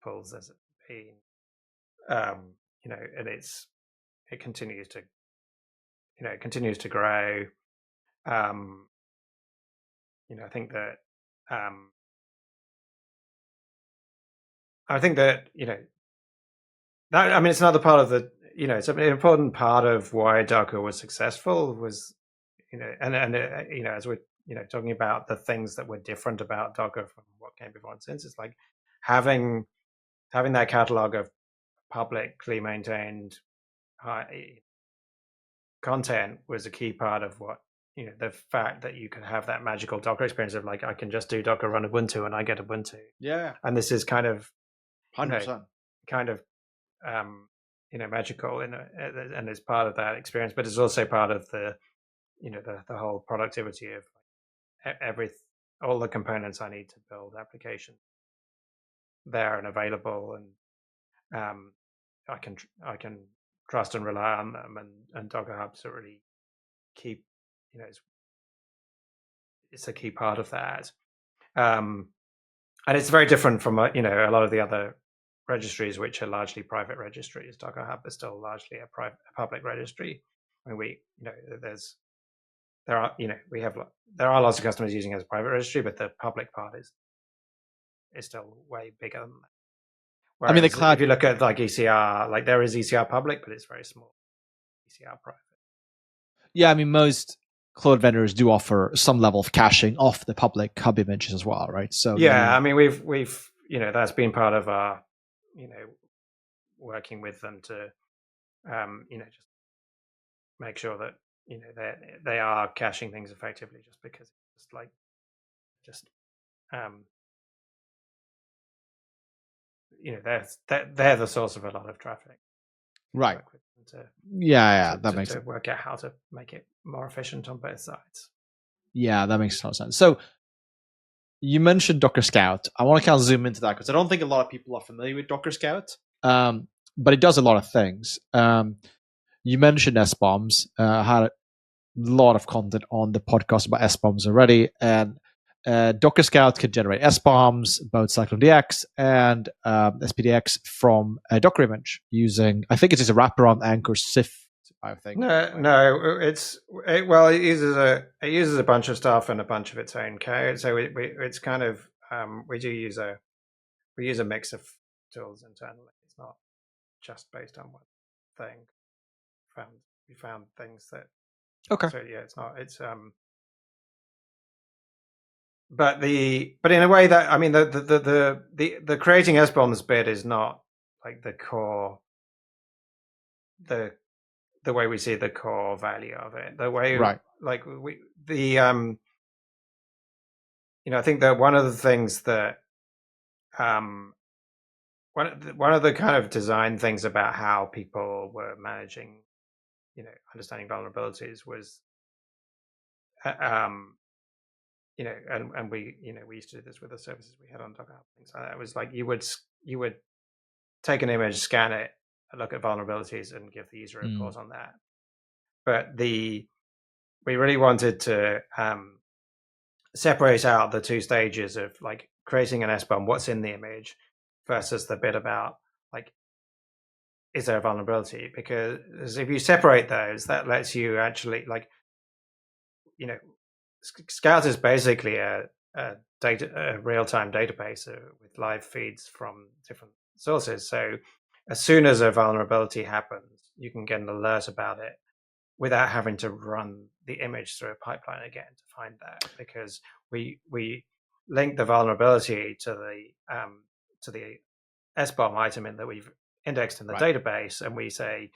pulls there's been. And it continues to grow. I think that it's another part of the, it's an important part of why Docker was successful was, as we're, talking about the things that were different about Docker from what came before and since, it's like having that catalog of publicly maintained content was a key part of what, the fact that you can have that magical Docker experience of I can just do Docker run Ubuntu and I get Ubuntu. Yeah. And this is kind of 100%. Magical and it's part of that experience, but it's also part of the, the whole productivity of all the components I need to build applications there and available, and I can trust and rely on them, and Docker Hubs are really keep, it's a key part of that, and it's very different from a lot of the other registries, which are largely private registries. Docker Hub is still largely a public registry. I mean, there are lots of customers using it as a private registry, but the public part is still way bigger than that. Whereas the cloud, if you look at ECR, there is ECR public, but it's very small. ECR private. Yeah, most cloud vendors do offer some level of caching of the public hub images as well, right? So yeah, we've that's been part of our working with them to just make sure that they are caching things effectively, just because it's they're the source of a lot of traffic, right? That makes sense. To work out how to make it more efficient on both sides. Yeah, that makes a lot of sense. So you mentioned Docker Scout. I want to kind of zoom into that because I don't think a lot of people are familiar with Docker Scout, but it does a lot of things. You mentioned SBOMs. Had a lot of content on the podcast about SBOMs already, and Docker Scout can generate SBOMs, both CycloneDX and SPDX from a Docker image using, I think it is a wraparound Anchor CIF. I think. No, it uses a bunch of stuff and a bunch of its own code. So it's kind of we use a mix of tools internally. It's not just based on one thing. We found things that. Okay. So yeah, it's not. It's But in a way that the creating SBOMs bit is not the core, the way we see the core value of it. The way right. I think that one of the things that one of the kind of design things about how people were managing, understanding vulnerabilities was and we used to do this with the services we had on Docker. Things like that. It was you would take an image, scan it, look at vulnerabilities, and give the user a report on that. But the we really wanted to separate out the two stages of like creating an SBOM, what's in the image, versus the bit about like, is there a vulnerability? Because if you separate those, that lets you actually like, Scout is basically a real-time database with live feeds from different sources. So as soon as a vulnerability happens, you can get an alert about it without having to run the image through a pipeline again to find that, because we link the vulnerability to the SBOM item that we've indexed in the database, and we say,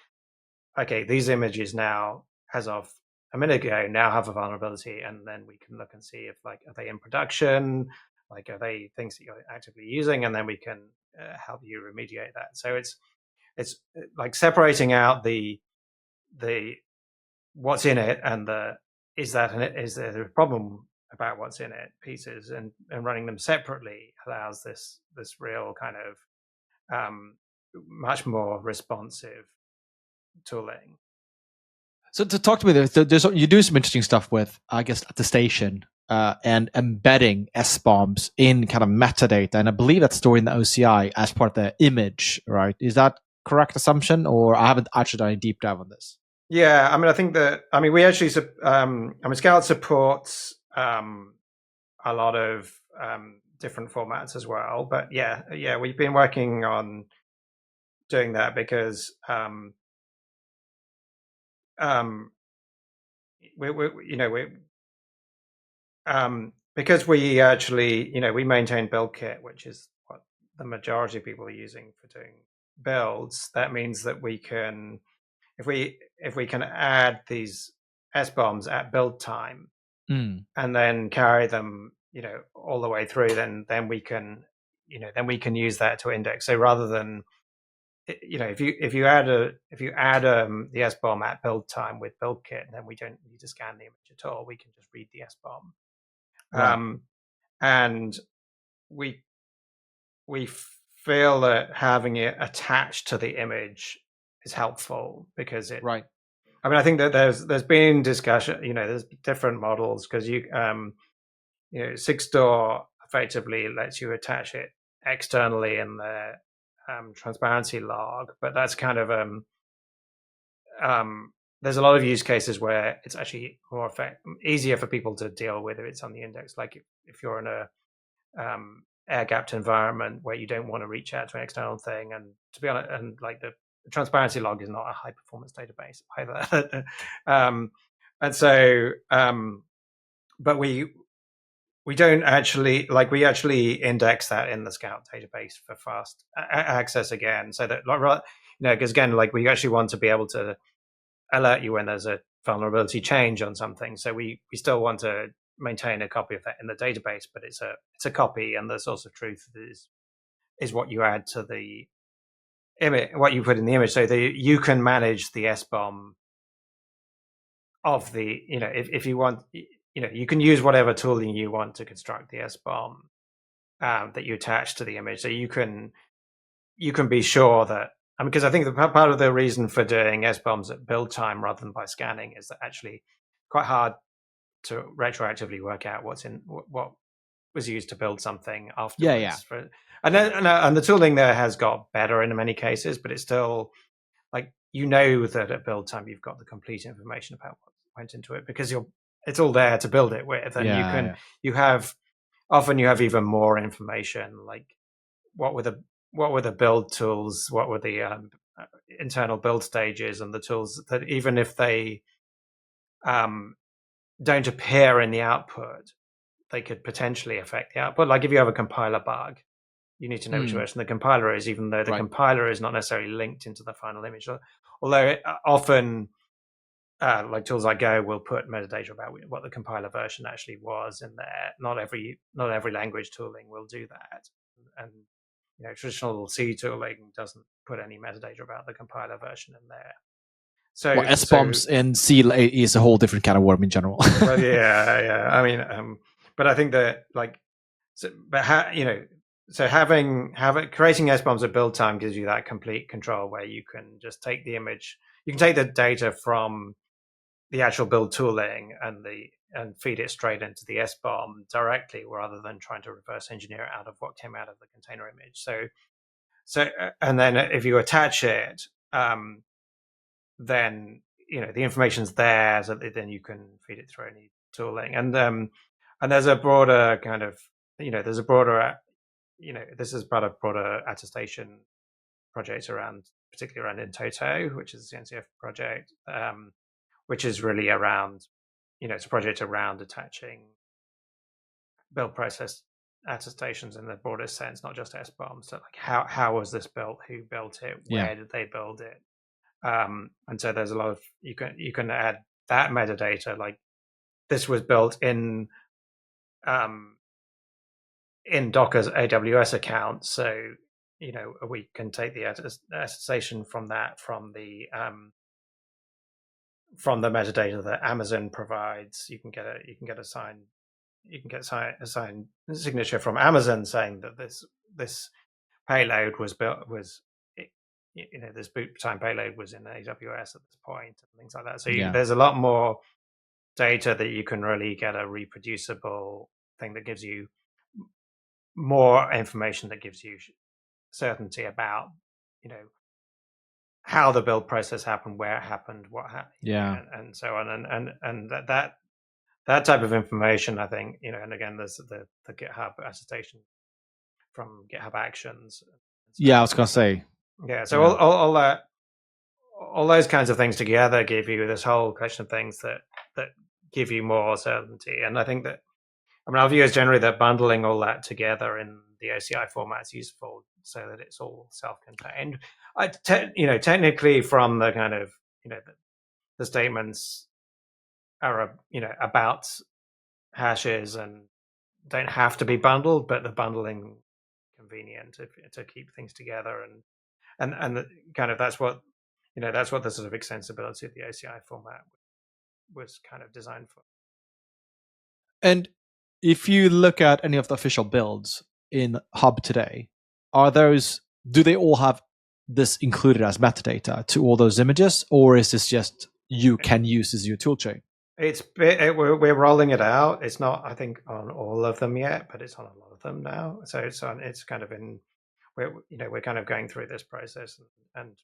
okay, these images now, as of a minute ago, now have a vulnerability, and then we can look and see if, like, are they in production, like, are they things that you're actively using, and then we can help you remediate that. So it's like separating out the what's in it and is there a problem about what's in it pieces, and running them separately allows this real kind of much more responsive tooling. So to talk to me, you do some interesting stuff with, I guess, attestation and embedding SBOMs in kind of metadata, and I believe that's stored in the OCI as part of the image, right? Is that correct assumption, or I haven't actually done a deep dive on this? Yeah, I mean, I think that, I mean, we actually, Scout supports a lot of different formats as well, but yeah, we've been working on doing that because because we actually, we maintain BuildKit, which is what the majority of people are using for doing builds. That means that we can, if we can add these SBOMs at build time and then carry them, all the way through, then we can, use that to index. So rather than, if you add the SBOM at build time with BuildKit, then we don't need to scan the image at all. We can just read the SBOM. Right. And we feel that having it attached to the image is helpful because it. Right. I mean, I think that there's been discussion. There's different models because Sigstore effectively lets you attach it externally in the transparency log, but that's kind of there's a lot of use cases where it's actually more easier for people to deal with if it's on the index. Like if you're in a air-gapped environment where you don't want to reach out to an external thing, and to be honest, and like the transparency log is not a high-performance database either. And so, but we don't actually, like, we actually index that in the Scout database for fast access again, so that, because again, like, we actually want to be able to alert you when there's a vulnerability change on something. So we still want to maintain a copy of that in the database, but it's a copy, and the source of truth is what you add to the image, what you put in the image, so that you can manage the SBOM of the, if you want, you can use whatever tooling you want to construct the SBOM that you attach to the image. So you can be sure that, because I think part of the reason for doing SBOMs at build time rather than by scanning is that actually quite hard to retroactively work out what was used to build something afterwards. Yeah. And the tooling there has got better in many cases, but it's still like, that at build time you've got the complete information about what went into it, because it's all there to build it with, and you have even more information, like what were the build tools, what were the internal build stages, and the tools that even if they don't appear in the output, they could potentially affect the output. Like if you have a compiler bug, you need to know which version the compiler is, even though the compiler is not necessarily linked into the final image. Although often, like tools like Go will put metadata about what the compiler version actually was in there. Not every language tooling will do that, and traditional C tooling doesn't put any metadata about the compiler version in there. So SBOMs in C is a whole different kind of worm in general. Well, yeah. I mean, but I think that creating SBOMs at build time gives you that complete control where you can just take the image, you can take the data from the actual build tooling and feed it straight into the SBOM directly, rather than trying to reverse engineer it out of what came out of the container image. So and then if you attach it, then the information's there, so that then you can feed it through any tooling. And there's a broader kind of this is part of broader attestation projects around, particularly around Intoto, which is the NCF project, which is really around, it's a project around attaching build process attestations in the broader sense, not just SBOMs. So like how was this built? Who built it? Where did they build it? And so there's a lot of you can add that metadata, like this was built in Docker's AWS account, so we can take the attestation from that, from the metadata that Amazon provides. You can get a signed signature from Amazon saying that this payload was built, this boot time payload was in AWS at this point, and things like that. So there's a lot more data that you can really get a reproducible thing that gives you more information, that gives you certainty about how the build process happened, where it happened, what happened, and so on, and that type of information, I think, and again, there's the GitHub attestation from GitHub Actions. I was gonna say. So all those kinds of things together give you this whole collection of things that give you more certainty. And I think that, our view is generally that bundling all that together in the OCI format is useful, so that it's all self-contained. Technically, from the kind of the statements are about hashes and don't have to be bundled, but the bundling convenient to keep things together, and kind of that's what the sort of extensibility of the OCI format was kind of designed for. And if you look at any of the official builds in Hub today, do they all have this included as metadata to all those images, or is this just you can use as your toolchain? We're rolling it out. It's not, I think, on all of them yet, but it's on a lot of them now. So it's kind of we're kind of going through this process, and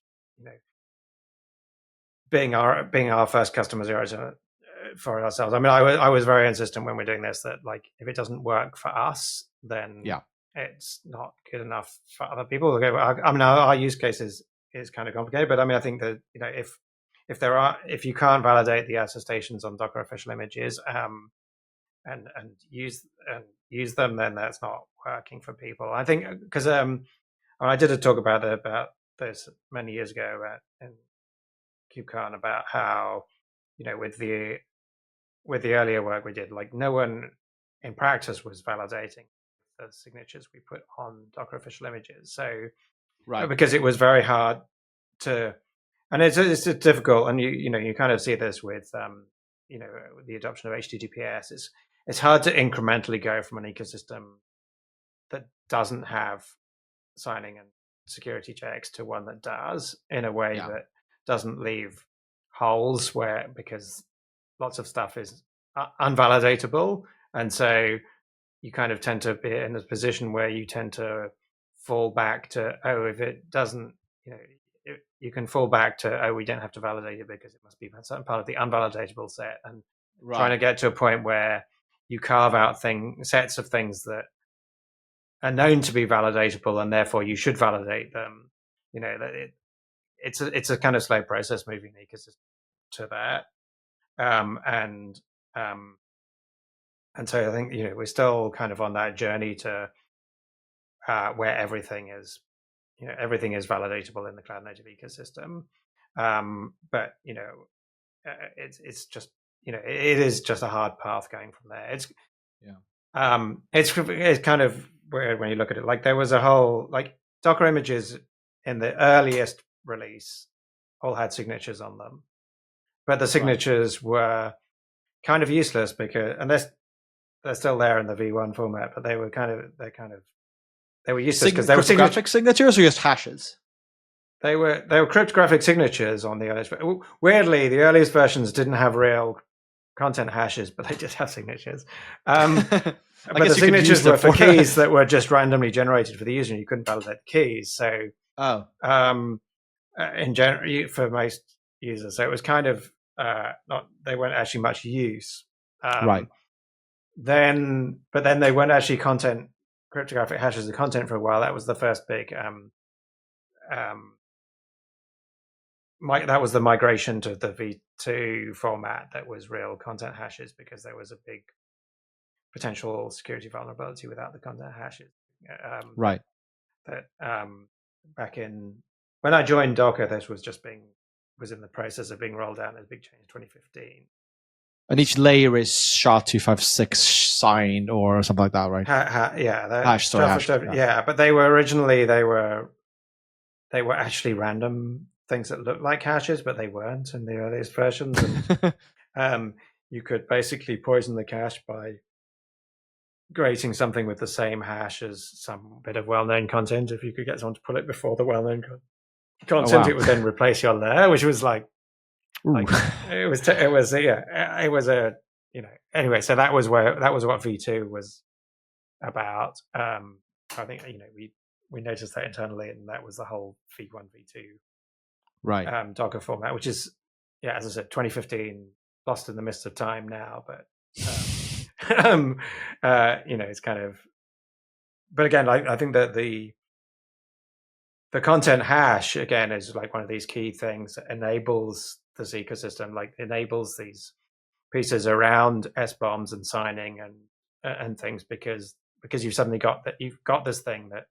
being our first customer zero for ourselves. I was very insistent when we're doing this that, like, if it doesn't work for us, then it's not good enough for other people. Our use case is kind of complicated, but I think that if you can't validate the attestations on Docker official images and use them, then that's not working for people. I think because I did a talk about this many years ago in KubeCon about how with the earlier work we did, like, no one in practice was validating the signatures we put on Docker official images. So because it was very hard to, and it's difficult, and you kind of see this with the adoption of HTTPS. It's hard to incrementally go from an ecosystem that doesn't have signing and security checks to one that does, in a way that doesn't leave holes because lots of stuff is unvalidatable, and so you kind of tend to be in a position where you tend to fall back to, if it doesn't, you can fall back to, we don't have to validate it because it must be some part of the unvalidatable set, and trying to get to a point where you carve out sets of things that are known to be validatable, and therefore you should validate them. It's a kind of slow process moving the ecosystem to that, and so I think we're still kind of on that journey to where everything is validatable in the cloud native ecosystem, but it's just it is just a hard path going from there. It's kind of weird when you look at it. Like, there was a whole, like, Docker images in the earliest release all had signatures on them, but the signatures were kind of useless because, and they're still there in the V1 format, but they were useless because they were cryptographic signatures or just hashes. They were cryptographic signatures on the earliest. Weirdly, the earliest versions didn't have real content hashes, but they did have signatures. But the signatures were for keys that were just randomly generated for the user, and you couldn't validate the keys. So, in general, for most users, so it was kind of they weren't actually much use. Right. But then they weren't actually cryptographic hashes of content for a while. That was the first big. That was the migration to the V2 format that was real content hashes, because there was a big potential security vulnerability without the content hashes. Right. That back in when I joined Docker, this was in the process of being rolled out as a big change in 2015. And each layer is SHA-256 signed or something like that, right? Hash. Yeah, but they were originally they were actually random things that looked like hashes, but they weren't in the earliest versions. And you could basically poison the cache by creating something with the same hash as some bit of well-known content. If you could get someone to pull it before the well-known content, it would then replace your layer, which was it was a anyway. So that was what V2 was about. I think we noticed that internally, and that was the whole V1 V2 right Docker format, which is as I said, 2015, lost in the mist of time now, but it's kind of. But again, I think that the content hash again is like one of these key things that enables this ecosystem, enables these pieces around SBOMs and signing and things, because you've suddenly got this thing that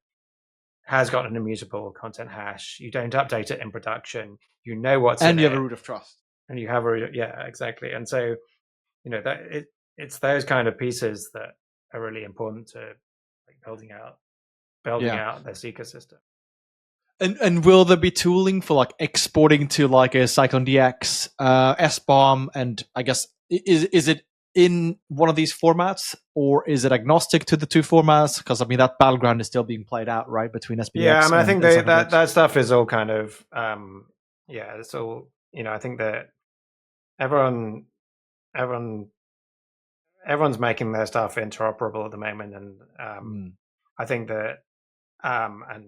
has got an immutable content hash. You don't update it in production. You know what's in it. And you have a root of trust. And you have exactly. And so, that it's those kind of pieces that are really important to building out this ecosystem. And will there be tooling for exporting to a Cyclone DX, SBOM, and I guess is it in one of these formats, or is it agnostic to the two formats? Because that battleground is still being played out, right, between SBX. Yeah, I think that stuff is all kind of it's all I think that everyone's making their stuff interoperable at the moment, and I think that and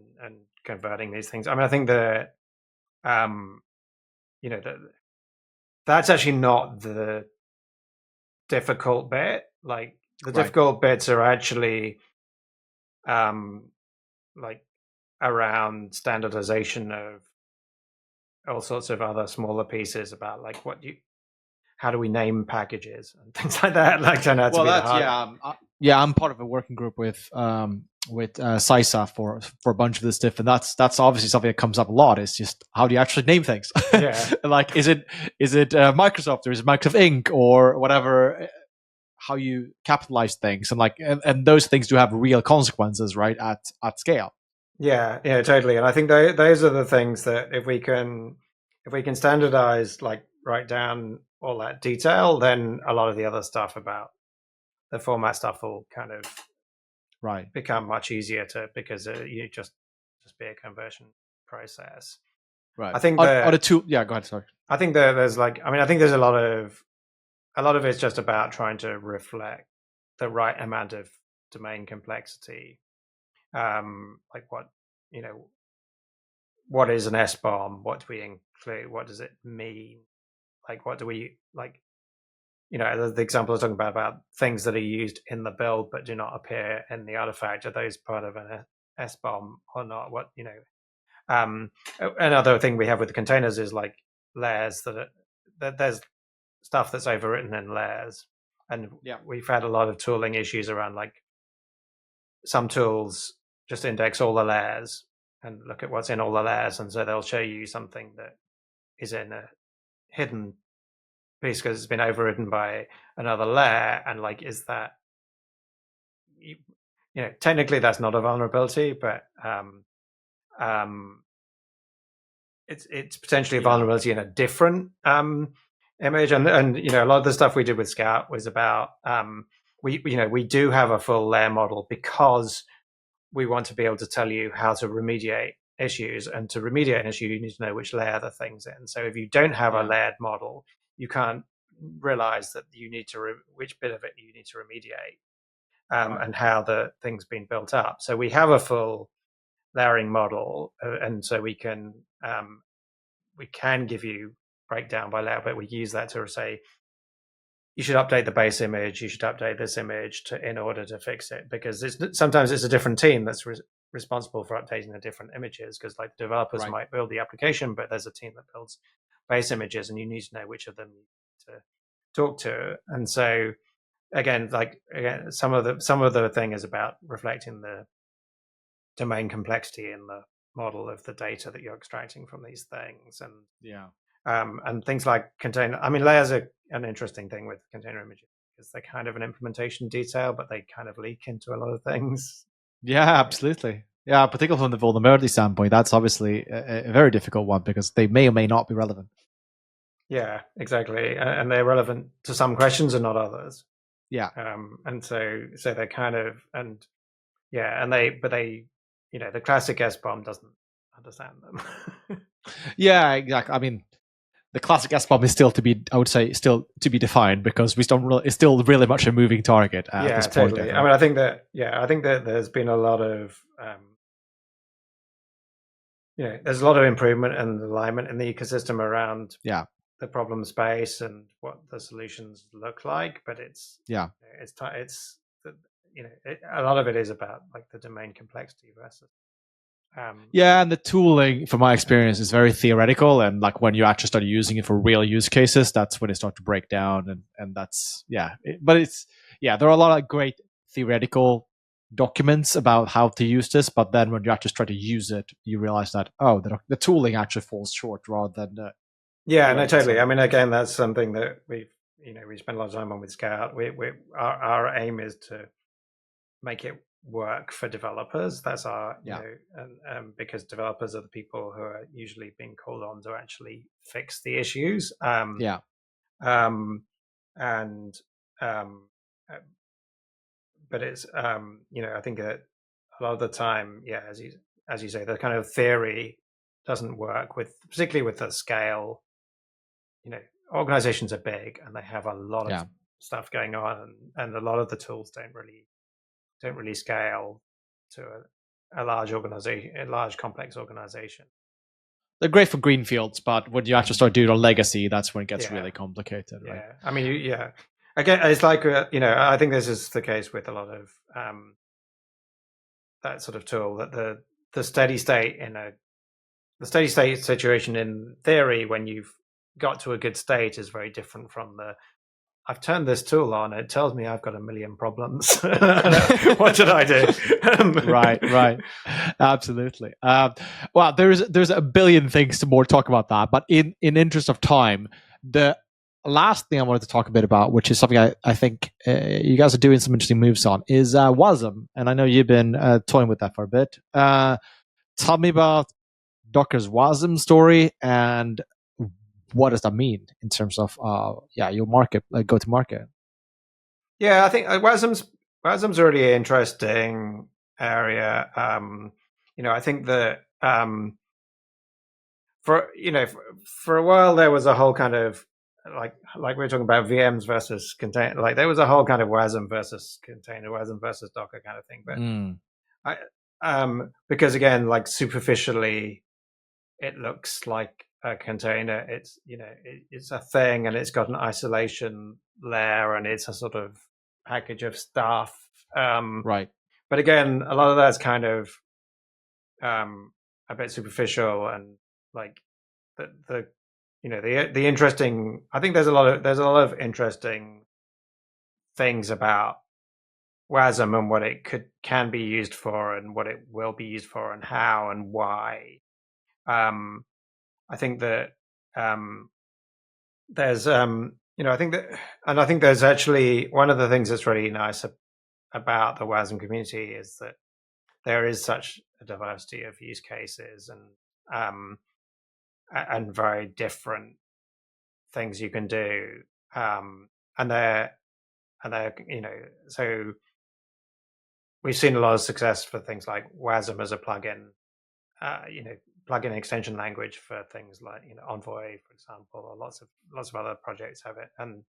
converting these things. I think that that's actually not the difficult bit. The difficult bits are actually around standardization of all sorts of other smaller pieces about how do we name packages and things like that. I'm part of a working group with CISA for a bunch of this stuff, and that's obviously something that comes up a lot. Is just how do you actually name things? Yeah. Is it Microsoft, or is it Microsoft Inc. or whatever? How you capitalize things, and those things do have real consequences, right, at scale. Yeah, totally. And I think those are the things that if we can standardize, write down all that detail, then a lot of the other stuff about the format stuff will kind of become much easier because you just be a conversion process. Right. I think go ahead. Sorry. I think there's I think there's a lot of it's just about trying to reflect the right amount of domain complexity. What is an SBOM? What do we include? What does it mean? What do we the example I was talking about things that are used in the build but do not appear in the artifact. Are those part of an SBOM or not? Another thing we have with the containers is layers that there's stuff that's overwritten in layers, and we've had a lot of tooling issues around some tools just index all the layers and look at what's in all the layers, and so they'll show you something that is in a hidden piece because it's been overridden by another layer, and is that technically that's not a vulnerability, but it's potentially a vulnerability in a different image, and a lot of the stuff we did with Scout was about we do have a full layer model because we want to be able to tell you how to remediate issues, and to remediate an issue, you need to know which layer the thing's in. So if you don't have a layered model, you can't realize that you need to which bit of it you need to remediate, and how the thing's been built up. So we have a full layering model, and so we can give you breakdown by layer, but we use that to say, you should update the base image, you should update this image in order to fix it, because sometimes it's a different team that's responsible for updating the different images, because like developers might build the application, but there's a team that builds base images, and you need to know which of them you need to talk to. And so again, some of the thing is about reflecting the domain complexity in the model of the data that you're extracting from these things. And and things like container. I mean, layers are an interesting thing with container images, because they're kind of an implementation detail, but they kind of leak into a lot of things. Yeah, absolutely. Yeah, particularly from the vulnerability standpoint, that's obviously a very difficult one, because they may or may not be relevant. Yeah, exactly, and they're relevant to some questions and not others. Yeah, and so they're kind of the classic SBOM doesn't understand them. Yeah, exactly. I mean, the classic SBOM is still to be, I would say, still to be defined, because it's still really much a moving target at this point. Totally. I mean, I think that there's been a lot of there's a lot of improvement and alignment in the ecosystem around the problem space and what the solutions look like, but a lot of it is about like the domain complexity versus and the tooling, from my experience, is very theoretical, and like when you actually start using it for real use cases, that's when it starts to break down, and that's but it's there are a lot of great theoretical documents about how to use this, but then when you actually try to use it, you realize that the tooling actually falls short rather than totally. I mean, again, that's something that we spend a lot of time on with Scout. Our aim is to make it work for developers. That's our because developers are the people who are usually being called on to actually fix the issues. But it's I think that a lot of the time, as you say, the kind of theory doesn't work particularly with the scale. Organizations are big and they have a lot of stuff going on, and a lot of the tools don't really scale to a large organization, a large complex organization. They're great for greenfields, but when you actually start doing a legacy, that's when it gets really complicated. Right? I mean, again, it's like I think this is the case with a lot of that sort of tool, that the steady state situation in theory, when you've got to a good state, is very different from I've turned this tool on, it tells me I've got a million problems. What should I do? Right. Absolutely. Well, there's a billion things to more talk about that, but in interest of time, the last thing I wanted to talk a bit about, which is something I think you guys are doing some interesting moves on, is Wasm. And I know you've been toying with that for a bit. Tell me about Docker's Wasm story, and what does that mean in terms of your market, go to market? Yeah, I think Wasm's a really interesting area. I think that for a while there was a whole kind of like we were talking about VMs versus container, like there was a whole kind of Wasm versus container, Wasm versus Docker kind of thing. But because again, like superficially, it looks like a container. It's it's a thing, and it's got an isolation layer, and it's a sort of package of stuff. Right. But again, a lot of that's kind of a bit superficial, and like the interesting. I think there's a lot of interesting things about Wasm and what it can be used for, and what it will be used for, and how and why. I think that there's I think there's actually one of the things that's really nice about the Wasm community is that there is such a diversity of use cases and very different things you can do, and they're so we've seen a lot of success for things like Wasm as a plugin plugin extension language for things like Envoy, for example, or lots of other projects have it. And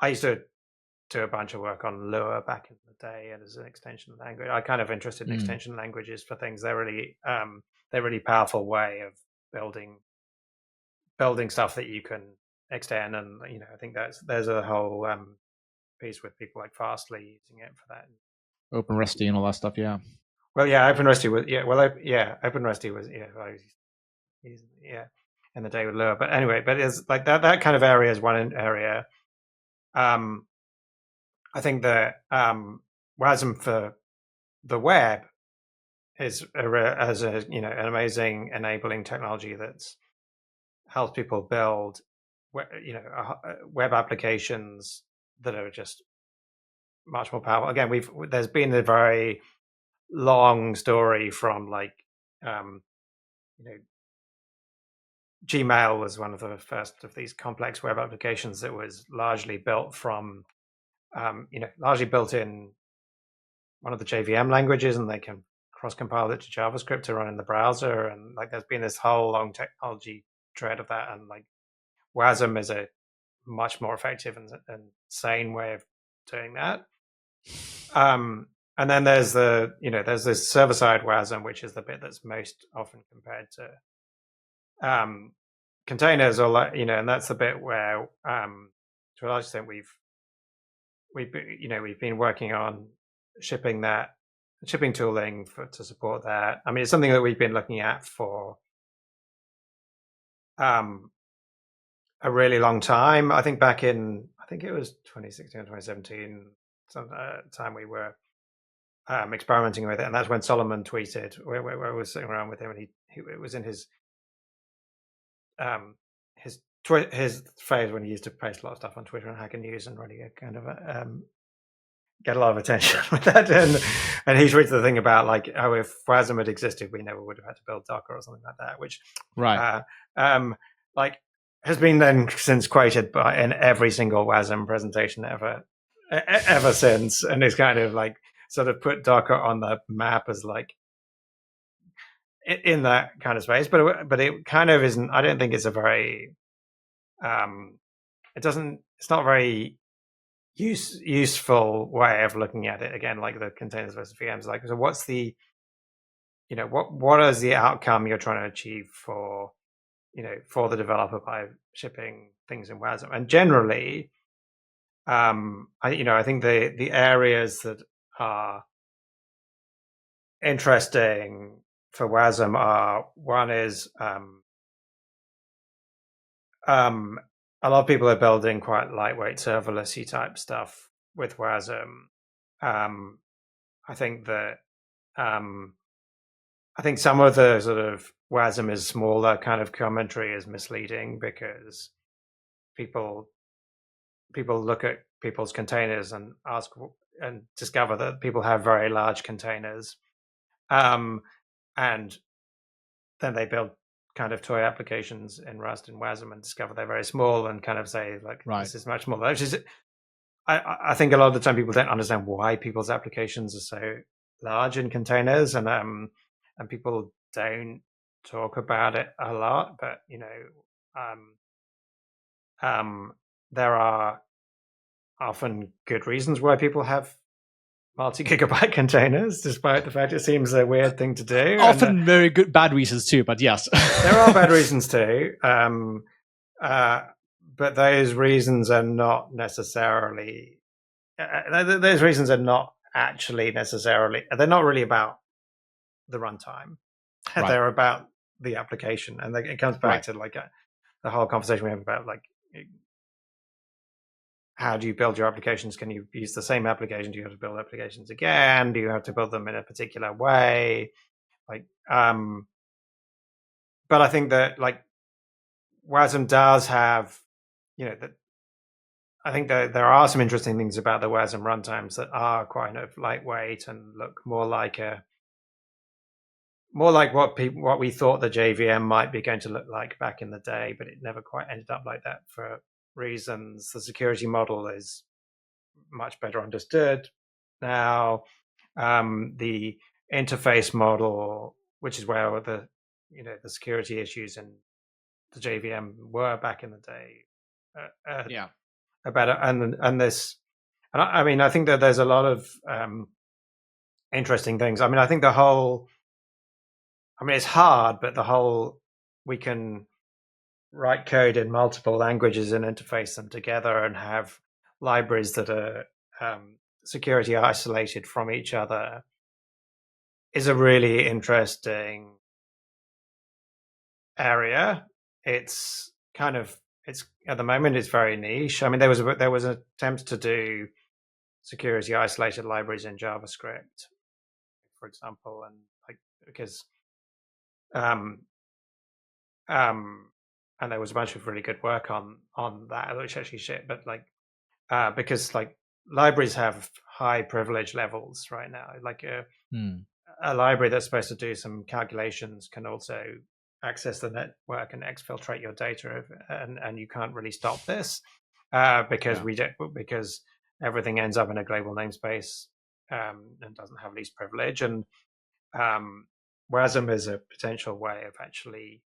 I used to do a bunch of work on Lua back in the day, and as an extension language, I'm kind of interested in extension languages for things. They're really powerful way of building stuff that you can extend, and I think there's a whole piece with people like Fastly using it for that. OpenResty and all that stuff, yeah. Well, yeah, OpenResty was OpenResty was in the day with Lua. But anyway, but it's like that kind of area is one area. I think that Wasm for the web is an amazing enabling technology that's helps people build web applications that are just much more powerful. Again, there's been a very long story from Gmail was one of the first of these complex web applications that was largely built from largely built in one of the JVM languages, and they can cross-compile it to JavaScript to run in the browser. And there's been this whole long technology thread of that, and Wasm is a much more effective and sane way of doing that. And then there's there's this server-side Wasm, which is the bit that's most often compared to containers, or and that's the bit where to a large extent we've been working on shipping tooling to support that. I mean, it's something that we've been looking at for a really long time. I think back in it was 2016 or 2017, some time we were experimenting with it, and that's when Solomon tweeted. Where I was sitting around with him, and it was in his phase when he used to post a lot of stuff on Twitter and Hacker News and really kind of get a lot of attention with that. And he tweeted the thing about if Wasm had existed, we never would have had to build Docker or something like that, which has been then since quoted in every single Wasm presentation ever since, and it's kind of sort of put Docker on the map as in that kind of space, but it kind of isn't. I don't think it's a very it's not a very useful way of looking at it. Again, like the containers versus VMs. So what's the what is the outcome you're trying to achieve for the developer by shipping things in Wasm? And generally, I think the areas that are interesting for Wasm are, one is a lot of people are building quite lightweight serverlessy type stuff with Wasm. I think that some of the sort of Wasm is smaller kind of commentary is misleading, because people look at people's containers and ask and discover that people have very large containers, and then they build kind of toy applications in Rust and Wasm and discover they're very small and kind of say this is much smaller. Which is, I think a lot of the time people don't understand why people's applications are so large in containers, and people don't talk about it a lot. But there are often good reasons why people have multi-gigabyte containers, despite the fact it seems a weird thing to do. Often very good, bad reasons too, but yes. There are bad reasons too. But those reasons are not necessarily, those reasons are not actually necessarily, they're not really about the runtime. Right. They're about the application. And it comes back to the whole conversation we have about how do you build your applications? Can you use the same application? Do you have to build applications again? Do you have to build them in a particular way? But I think that Wasm does have, that I think that there are some interesting things about the Wasm runtimes that are quite lightweight and look more like what we thought the JVM might be going to look like back in the day, but it never quite ended up like that for reasons. The security model is much better understood now. The interface model, which is where the security issues in the JVM were back in the day. About it, and this, and I mean, I think that there's a lot of interesting things. I mean, I think the whole, I mean, it's hard, but the whole, we can write code in multiple languages and interface them together and have libraries that are security isolated from each other is a really interesting area. It's kind of, it's at the moment it's very niche. I mean, there was an attempt to do security isolated libraries in JavaScript, for example, and like because and there was a bunch of really good work on that, which actually shit, but like because like libraries have high privilege levels right now. Like a library that's supposed to do some calculations can also access the network and exfiltrate your data, and you can't really stop this because because everything ends up in a global namespace and doesn't have least privilege. And Wasm is a potential way of actually,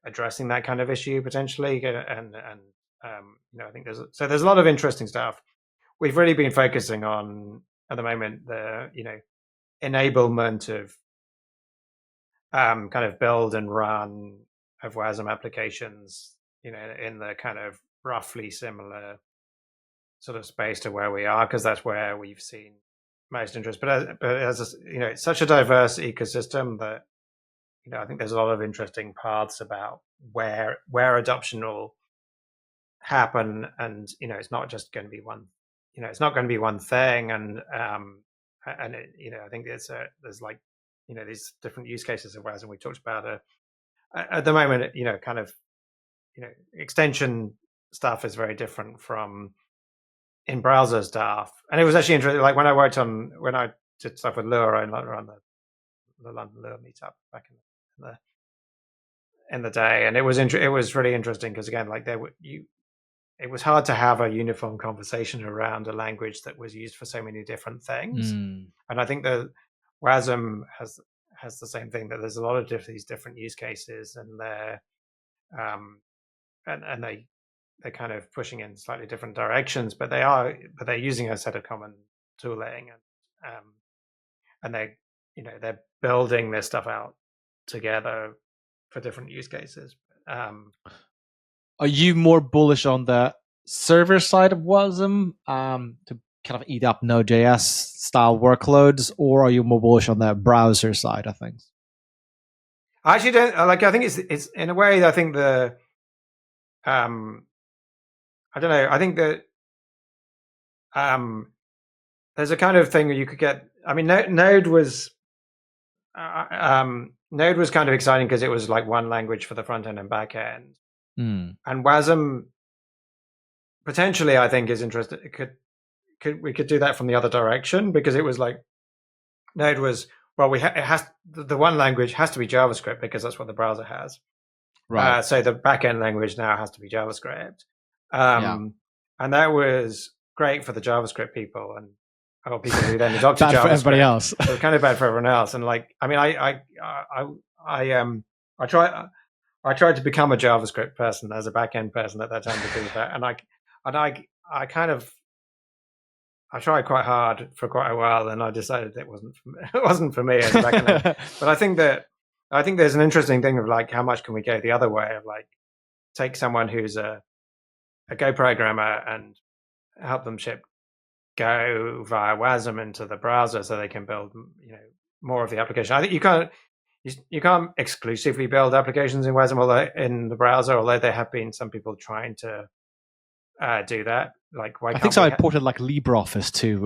addressing that kind of issue potentially. And I think there's a lot of interesting stuff. We've really been focusing on at the moment the enablement of kind of build and run of Wasm applications, in the kind of roughly similar sort of space to where we are, because that's where we've seen most interest. But as it's such a diverse ecosystem that I think there's a lot of interesting paths about where adoption will happen, and it's not just going to be one. It's not going to be one thing, and I think there's like these different use cases of Wasm we talked about. At the moment, kind of extension stuff is very different from in browser stuff. And it was actually interesting. Like when I did stuff with Lua around the London Lua meetup back in the day, and it was really interesting because again, like it was hard to have a uniform conversation around a language that was used for so many different things. And I think that Wasm has the same thing, that there's a lot of these different use cases, and they're and they're kind of pushing in slightly different directions, but they're using a set of common tooling, and they're building this stuff out together for different use cases. Are you more bullish on the server side of Wasm to kind of eat up Node.js style workloads, or are you more bullish on the browser side of things? I actually don't like. I think it's in a way. I think the I don't know. I think that there's a kind of thing where you could get. I mean, Node was kind of exciting because it was like one language for the front end and back end. And Wasm potentially, I think, is interesting. We could do that from the other direction, because it was like Node was, well, the one language has to be JavaScript because that's what the browser has. Right. So the backend language now has to be JavaScript. And that was great for the JavaScript people and people who then adopted JavaScript. Bad for everybody else. It was kind of bad for everyone else. And like, I mean, I tried to become a JavaScript person as a backend person at that time to do that, and I kind of I tried quite hard for quite a while, and I decided it wasn't for me as a backend. But I think there's an interesting thing of like, how much can we go the other way of like take someone who's a Go programmer and help them ship Go via Wasm into the browser so they can build more of the application. I think you can't exclusively build applications in Wasm, although in the browser, although there have been some people trying to do that. Like, why? I think so. I ported like LibreOffice to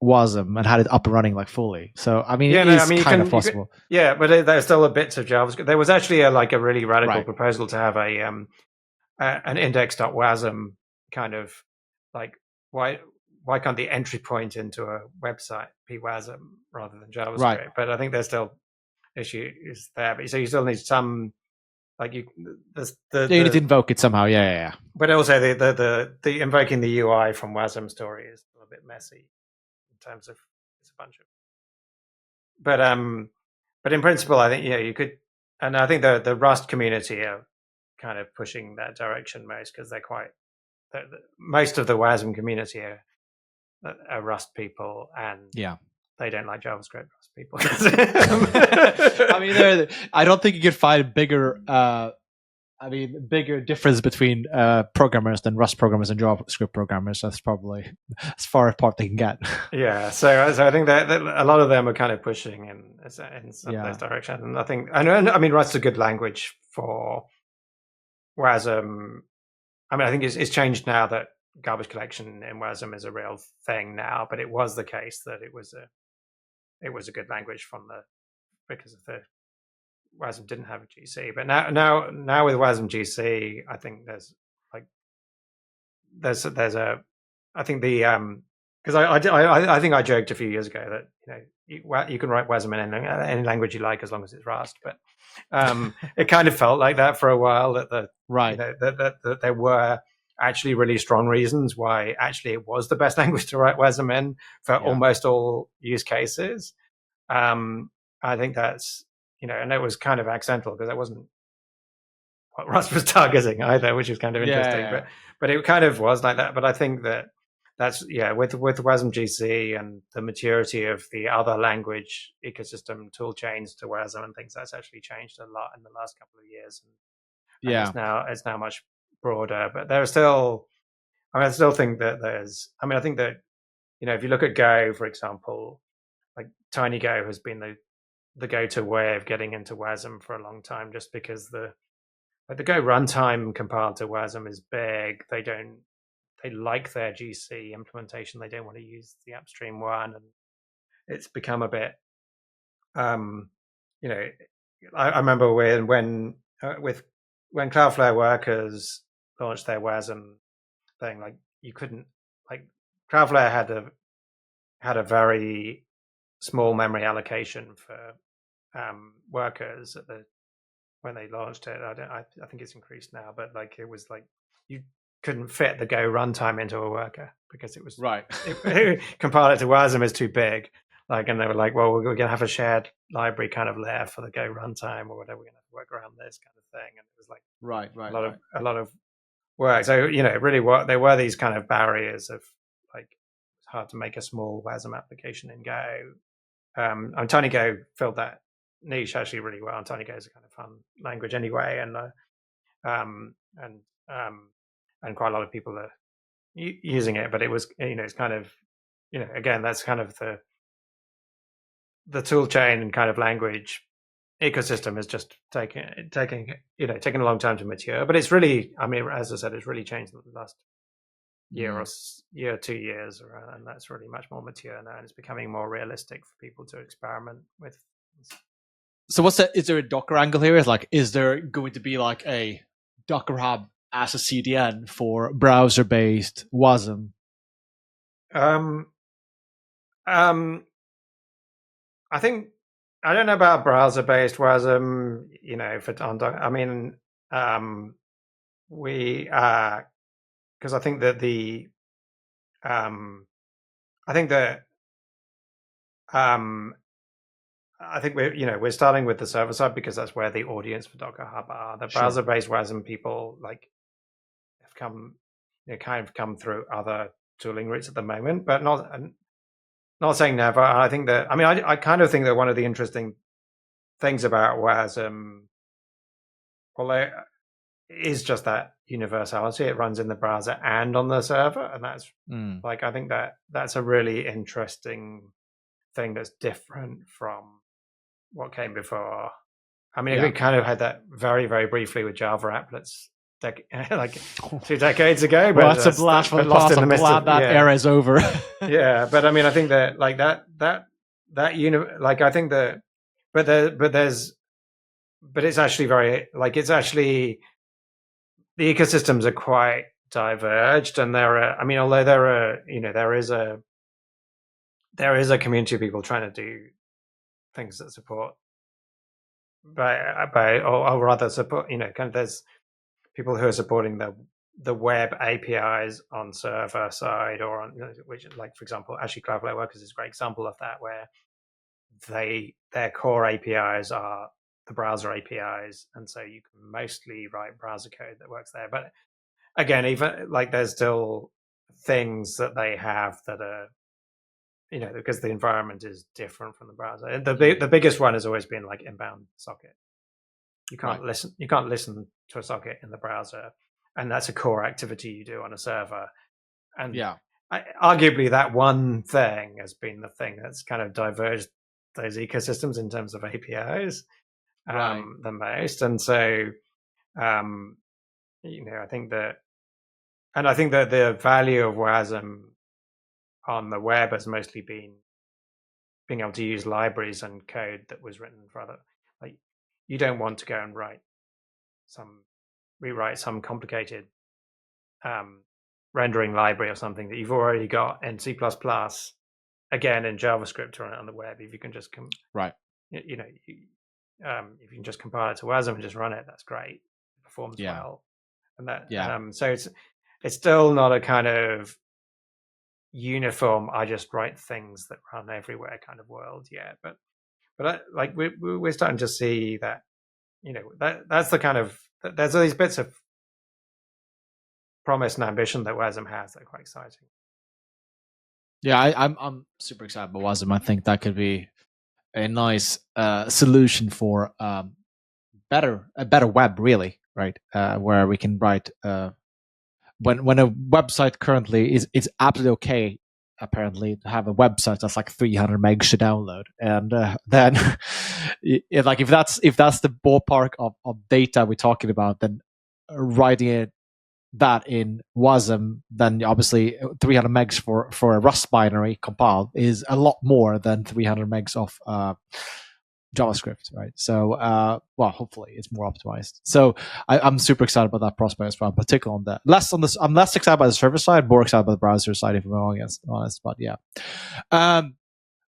Wasm and had it up and running like fully. So I mean, it's kind of possible. But there's still a bits of JavaScript. There was actually a really radical proposal to have an index.wasm kind of like, why can't the entry point into a website be Wasm rather than JavaScript? Right. But I think there's still issues there. But so you still need some, like you need to invoke it somehow. Yeah. But also the invoking the UI from Wasm story is a little bit messy in terms of it's a bunch of but in principle, I think you could, and I think the Rust community are kind of pushing that direction most because they're quite. Most of the Wasm community are Rust people, and they don't like JavaScript Rust people. I mean, I don't think you could find bigger difference between programmers than Rust programmers and JavaScript programmers. That's probably as far apart they can get. Yeah, so I think that a lot of them are kind of pushing in some of those directions, and I mean, Rust's a good language for Wasm. I mean, I think it's changed now that garbage collection in Wasm is a real thing now, but it was the case that it was a good language because of the Wasm didn't have a GC. But now with Wasm GC, I think there's I think the because I think I joked a few years ago that you can write Wasm in any language you like as long as it's Rust, but it kind of felt like that for a while that that there were actually really strong reasons why actually it was the best language to write Wasm in for almost all use cases. I think that's and it was kind of accidental because that wasn't what Rust was targeting either, which is kind of interesting. But it kind of was like that. But I think that's with Wasm GC and the maturity of the other language ecosystem tool chains to Wasm and things, that's actually changed a lot in the last couple of years. And it's now much broader. But there are still, I still think that I think that if you look at Go, for example, like TinyGo has been the go-to way of getting into Wasm for a long time, just because the Go runtime compiled to Wasm is big. They like their GC implementation. They don't want to use the upstream one, and it's become a bit. I remember when Cloudflare workers launched their Wasm thing, like you couldn't Cloudflare had a very small memory allocation for workers when they launched it. I think it's increased now, but it was you couldn't fit the Go runtime into a worker because it was compile it to Wasm is too big. And they were like, well, we're gonna have a shared library kind of layer for the Go runtime or whatever. We're gonna have to work around this kind of thing. And it was a lot of work. So really, there were these kind of barriers of it's hard to make a small Wasm application in Go. And TinyGo filled that niche actually really well. And TinyGo is a kind of fun language anyway, and quite a lot of people are using it. But it was it's kind of again, that's kind of the tool chain and kind of language ecosystem is just taking a long time to mature. But it's really, I mean, as I said, it's really changed in the last year 2 years, and that's really much more mature now, and it's becoming more realistic for people to experiment with. So is there a Docker angle here? Is there going to be a Docker Hub as a CDN for browser-based Wasm? I think, I don't know about browser-based Wasm, on Docker. I mean, because I think that I think we're starting with the server side because that's where the audience for Docker Hub are. The browser-based Wasm people have come through other tooling routes at the moment, but not saying never. I think that I kind of think that one of the interesting things about Wasm, is just that universality. It runs in the browser and on the server, and that's I think that's a really interesting thing that's different from what came before. I mean, we kind of had that very, very briefly with Java applets 2 decades ago. Well, that's a blast from the past. I'm glad that era is over. Yeah, but I mean, I think that I think that, but it's actually very the ecosystems are quite diverged, and although there is a community of people trying to do things that support or rather support, there's people who are supporting the web APIs on server side, or on which, for example, actually Cloudflare Workers is a great example of that, where their core APIs are the browser APIs, and so you can mostly write browser code that works there. But again, even like there's still things that they have that are, because the environment is different from the browser. The biggest one has always been like inbound socket. You can't listen. You can't listen to a socket in the browser, and that's a core activity you do on a server. And arguably, that one thing has been the thing that's kind of diverged those ecosystems in terms of APIs the most. And so, I think that, and I think that the value of Wasm on the web has mostly been being able to use libraries and code that was written for other. Like, you don't want to go and rewrite some complicated rendering library or something that you've already got in C++, again in JavaScript to run it on the web. If you can just if you can just compile it to Wasm and just run it, that's great. It performs well, and that so it's still not a kind of uniform. I just write things that run everywhere kind of world yet, but like we're starting to see that that's the kind of there's all these bits of promise and ambition that Wasm has that are quite exciting. Yeah, I'm super excited about Wasm. I think that could be a nice solution for a better web, really, right? Where we can write when a website currently it's absolutely okay, apparently, to have a website that's like 300 megs to download, and then if that's the ballpark of data we're talking about, then writing that in Wasm, then obviously 300 megs for a Rust binary compiled is a lot more than 300 megs of JavaScript, right? So, hopefully it's more optimized. So I'm super excited about that prospect as well, particularly on that. I'm less excited about the server side, more excited about the browser side, if I'm honest. But yeah.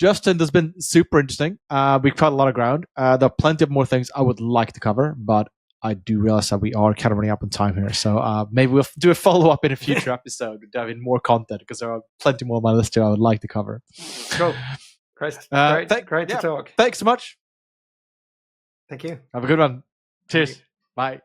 Justin, this has been super interesting. We've covered a lot of ground. There are plenty of more things I would like to cover, but I do realize that we are kind of running up on time here. So maybe we'll do a follow-up in a future episode to dive in more content, because there are plenty more on my list here I would like to cover. Cool. Great to talk. Thanks so much. Thank you. Have a good one. Cheers. Bye.